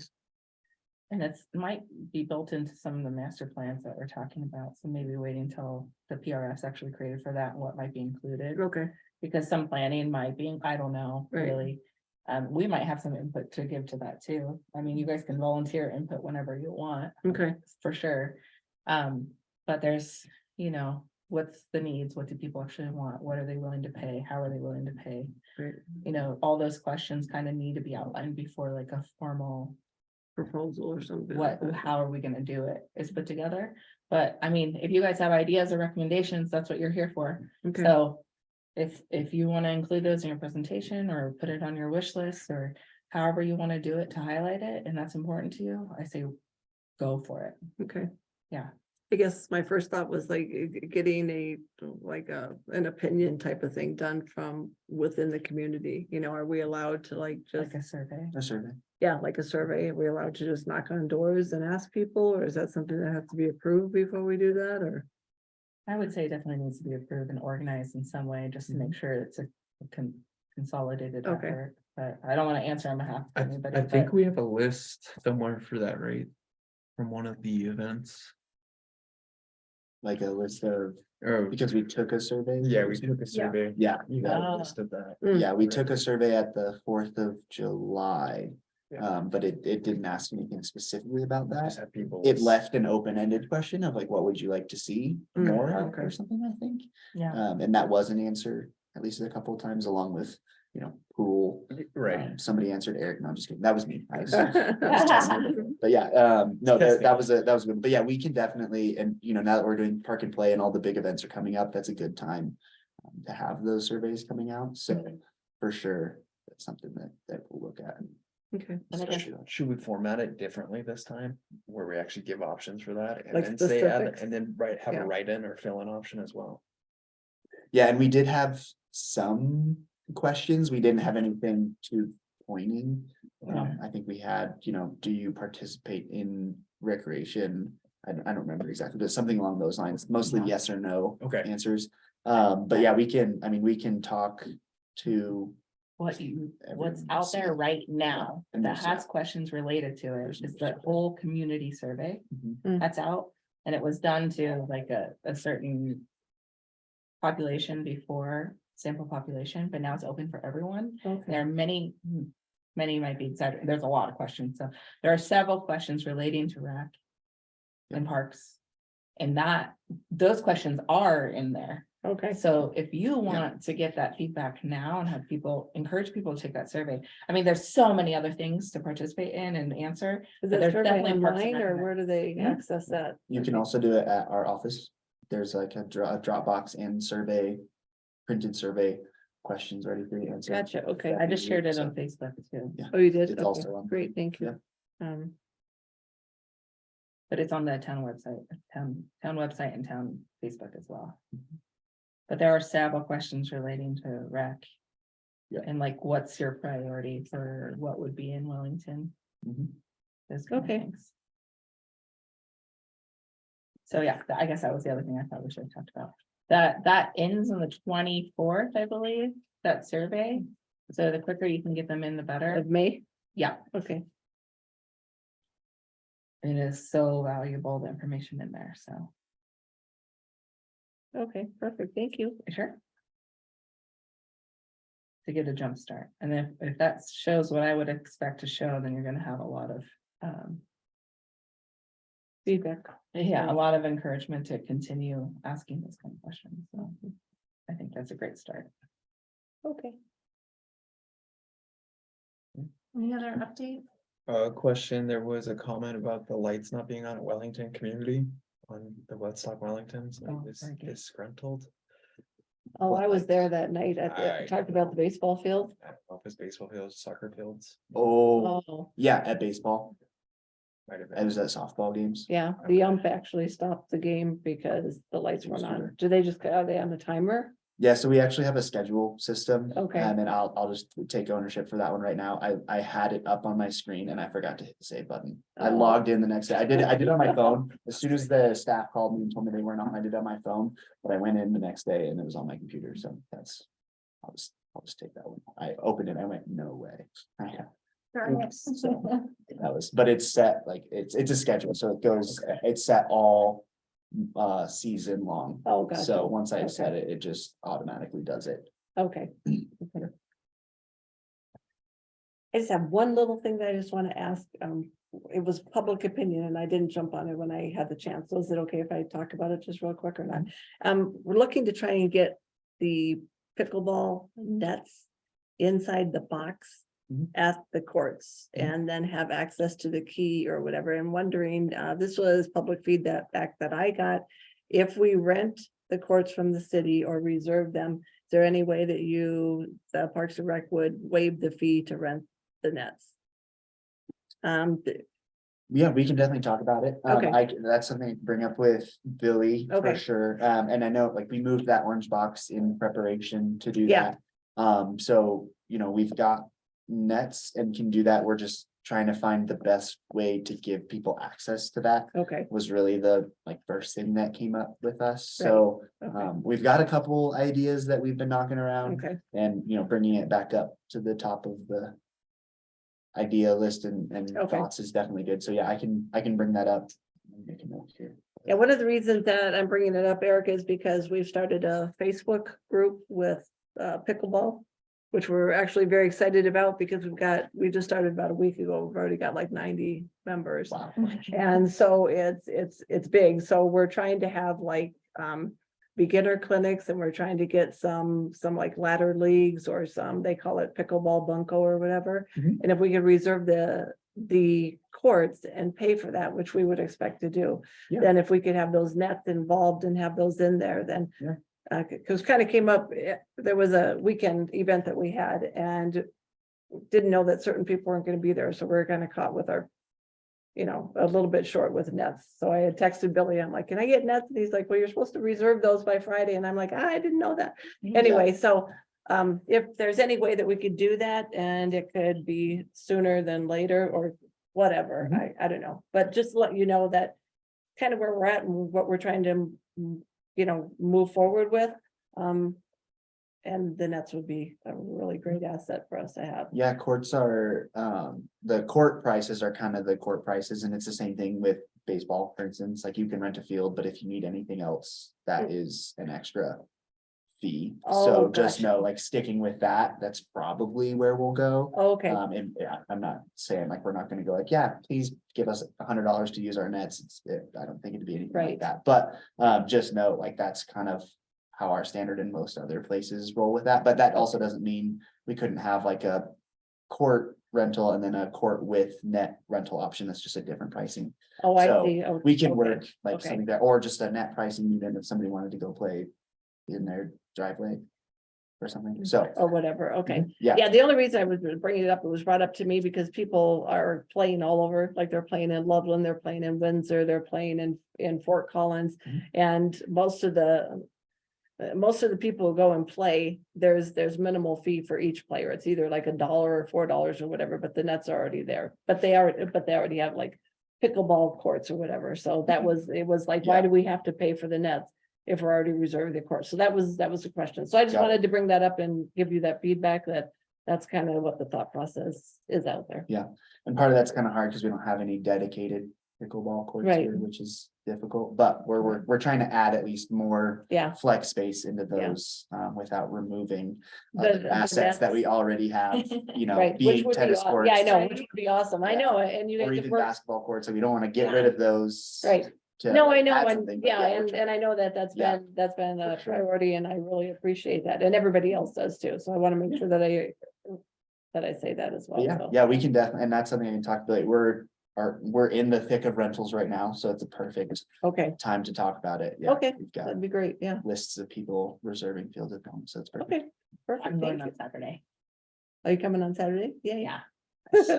And it might be built into some of the master plans that we're talking about. So maybe waiting till the PRS actually created for that and what might be included. okay, Because some planning might be, I don't know, Right. really. We might have some input to give to that too. I mean, you guys can volunteer input whenever you want, okay, for sure. But there's, what's the needs? What do people actually want? What are they willing to pay? How are they willing to pay? great All those questions kind of need to be outlined before like a formal, proposal or something. how are we gonna do it is put together. But I mean, if you guys have ideas or recommendations, that's what you're here for. Okay, So if you want to include those in your presentation or put it on your wish list or however you want to do it to highlight it, and that's important to you, I say go for it. okay. Yeah. I guess my first thought was like getting an opinion type of thing done from within the community, are we allowed to like just, Like a survey. A survey. yeah, like a survey, are we allowed to just knock on doors and ask people, or is that something that has to be approved before we do that, or? I would say it definitely needs to be approved and organized in some way, just to make sure it's a consolidated Okay. effort. But I don't want to answer on behalf of anybody. I think but we have a list somewhere for that, right? From one of the events. Like a list of, Oh, because we took a survey. yeah, we took a survey. Yeah, You got Oh. a list of that. Mm. yeah, we took a survey at the 4th of July. But it didn't ask anything specifically about that. Just have people. It left an open-ended question of like, what would you like to see more of okay. or something, I think. Yeah. And that was an answer, at least a couple of times, along with, pool. Right. Somebody answered Eric, no, I'm just kidding, that was me. I was testing. But yeah, no, that was good, but yeah, we can definitely, and now that we're doing park and play and all the big events are coming up, that's a good time. To have those surveys coming out, so for sure, that's something that we'll look at. Okay. And I guess- Should we format it differently this time, where we actually give options for that? And Like then say add, specifics? and then have Yeah. a write-in or fill-in option as well. Yeah, and we did have some questions. We didn't have anything too pointing. I think we had, do you participate in recreation? I don't remember exactly, but something along those lines, mostly yes or no Okay. answers. But yeah, we can talk to, What's out there right now And that there's, has questions related to it there's is no the whole community survey Mhm. that's out. And it was done to like a certain population before, sample population, but now it's open for everyone. Okay. There are many might be excited. There's a lot of questions. So there are several questions relating to rec and parks. And those questions are in there. Okay. So if you want to get that feedback now and have encourage people to take that survey. I mean, there's so many other things to participate in and answer. Is But it there's survey definitely Parks and online Rec or in there. where do they Mhm. access that? You can also do it at our office. There's like a Dropbox and survey, printed survey questions ready for you to answer. Gotcha, okay. I just shared it So, on Facebook too, Yeah, Oh, you did? it's Okay, also on. great, thank you. but it's on the town website, town website and town Facebook as well. But there are several questions relating to rec. Yeah. And like, what's your priority for what would be in Wellington? Mhm. Those kind of Okay. things. So yeah, I guess that was the other thing I thought we should have talked about. That ends on the 24th, I believe, that survey. So the quicker you can get them in, the better. Of May? Yeah, Okay, it is so valuable, the information in there, so. okay, perfect, thank you. Sure. To get a jump start, and if that shows what I would expect to show, then you're gonna have a lot of, Feedback. yeah, a lot of encouragement to continue asking those kind of questions, so. I think that's a great start. Okay. Any other updates? Question, there was a comment about the lights not being on at Wellington Community on the Woodstock Wellington, so Oh, is very good. disgruntled. Oh, What I was lights? there that night I- talked about the baseball field. Office baseball fields, soccer fields. Oh, Oh, yeah, at baseball. Might have It been. was at softball games. yeah, the ump actually stopped the game because the lights weren't on. Do they just, are they on the timer? Yeah, so we actually have a schedule system. Okay. And I'll just take ownership for that one right now. I had it up on my screen and I forgot to hit the save button. I Oh. logged in the next day. I did it on my phone. As soon as the staff called me and told me they weren't on, I did it on my phone. But I went in the next day and it was on my computer, so I'll just take that one. I opened it, I went, no way. So that was, but it's set, like, it's a schedule, so it goes, it's set all season long. Oh, gotcha. So once I Okay. set it, it just automatically does it. Okay. Okay. I just have one little thing that I just want to ask. It was public opinion and I didn't jump on it when I had the chance. So is it okay if I talk about it just real quick or not? We're looking to try and get the pickleball nets inside the box Mhm. at the courts Mhm. and then have access to the key or whatever. And wondering, this was public feedback that I got. If we rent the courts from the city or reserve them, is there any way that the Parks and Rec would waive the fee to rent the nets? Yeah, we can definitely talk about it. Okay. That's something to bring up with Billy for Okay. sure. And I know, like, we moved that orange box in preparation to do Yeah. that. So, we've got nets and can do that. We're just trying to find the best way to give people access to that. Okay, Was really the first thing that came up with us. So, okay, we've got a couple ideas that we've been knocking around. okay. And, bringing it back up to the top of the idea list and Okay. thoughts is definitely good. So yeah, I can bring that up. Make a note here. Yeah, one of the reasons that I'm bringing it up, Eric, is because we've started a Facebook group with pickleball. which we're actually very excited about because we just started about a week ago. We've already got like 90 members. Wow. And so it's big. So we're trying to have like beginner clinics, and we're trying to get some like ladder leagues or some, they call it pickleball bunko or whatever. Mhm. And if we could reserve the courts and pay for that, which we would expect to do, Yeah. then if we could have those nets involved and have those in there, then Yeah. because kind of came up, there was a weekend event that we had and didn't know that certain people weren't going to be there. So we're kind of caught with our, a little bit short with nets. So I had texted Billy, I'm like, can I get nets? And he's like, well, you're supposed to reserve those by Friday. And I'm like, I didn't know that. Anyway, so if there's any way that we could do that and it could be sooner than later or whatever, I don't know, but just let you know that kind of where we're at and what we're trying to, move forward with. And the nets would be a really great asset for us to have. Yeah, courts are, the court prices are kind of the court prices, and it's the same thing with baseball, for instance, like you can rent a field, but if you need anything else, that is an extra fee. Oh, So just gotcha. know, like, sticking with that, that's probably where we'll go. Okay, And yeah, I'm not saying like, we're not gonna go like, yeah, please give us $100 to use our nets. I don't think it'd be anything Right. like that, but just know, like, that's kind of how our standard in most other places roll with that, but that also doesn't mean we couldn't have like a court rental and then a court with net rental option. That's just a different pricing. oh, I So see. Oh, we can okay. work like Okay. something that, or just a net pricing, even if somebody wanted to go play in their driveway or something, so. Or whatever, okay. Yeah, Yeah, the only reason I was bringing it up, it was brought up to me because people are playing all over, like they're playing in Loveland, they're playing in Windsor, they're playing in Fort Collins. Mhm. And most of the people who go and play, there's minimal fee for each player. It's either like $1 or $4 or whatever, but the nets are already there. But they already have like pickleball courts or whatever. So it was like, why Yeah. do we have to pay for the nets if we're already reserved the court? So that was the question. So I just Got it. wanted to bring that up and give you that feedback that's kind of what the thought process is out there. and part of that's kind of hard because we don't have any dedicated pickleball courts Right. here, which is difficult, but we're trying to add at least more Yeah. flex space into Yeah. those, without removing The- other the assets that nets. we already have, Right, which being would be, tennis courts. yeah, I know, which would be awesome. I Yeah. know, and you Or guys have even worked, basketball courts, so we don't want to get rid of those. right. to No, I know, add and something, but yeah, we're and I know that's Yeah, been a for sure. priority, and I really appreciate that, and everybody else does too, so I want to make sure that I say that as well. Yeah, so. yeah, we can definitely, and that's something I can talk about. We're in the thick of rentals right now, so it's a perfect Okay, time to talk about it. Yeah, okay, we've got that'd be great, yeah, lists of people reserving fields at home, so it's perfect. okay, perfect, I'm going thank you. on Saturday. Are you coming on Saturday? Yeah, Yeah.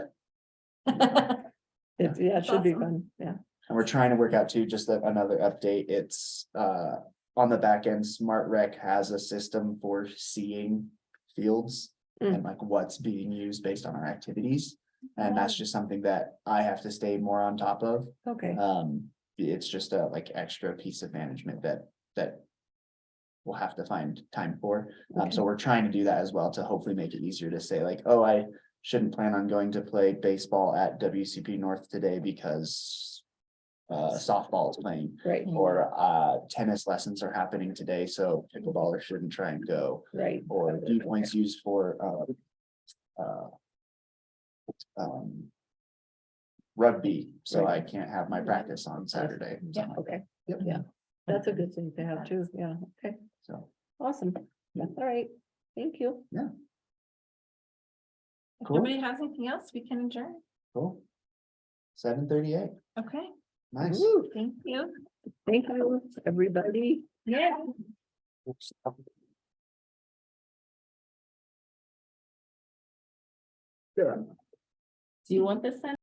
yeah, it should be Awesome. fun, yeah, And we're trying to work out too, just another update. It's on the back end, Smart Rec has a system for seeing fields Mm. and like what's being used based on our activities. And that's just something that I have to stay more on top of. okay, It's just a like extra piece of management that we'll have to find time for. So we're trying to do that as well to hopefully make it easier to say like, oh, I shouldn't plan on going to play baseball at WCP North today because softball is playing, right, or tennis lessons are happening today, so pickleballers shouldn't try and go, right. or viewpoints used for rugby, so I can't have my practice on Saturday. Yeah, okay, Yep. yeah, that's a good thing to have too, yeah, okay, So, awesome, all right, thank you. If Cool. nobody has anything else, we can adjourn. cool. 7:38, Okay, nice. Woo, thank you. thank you, everybody. Yeah. Do you want this then?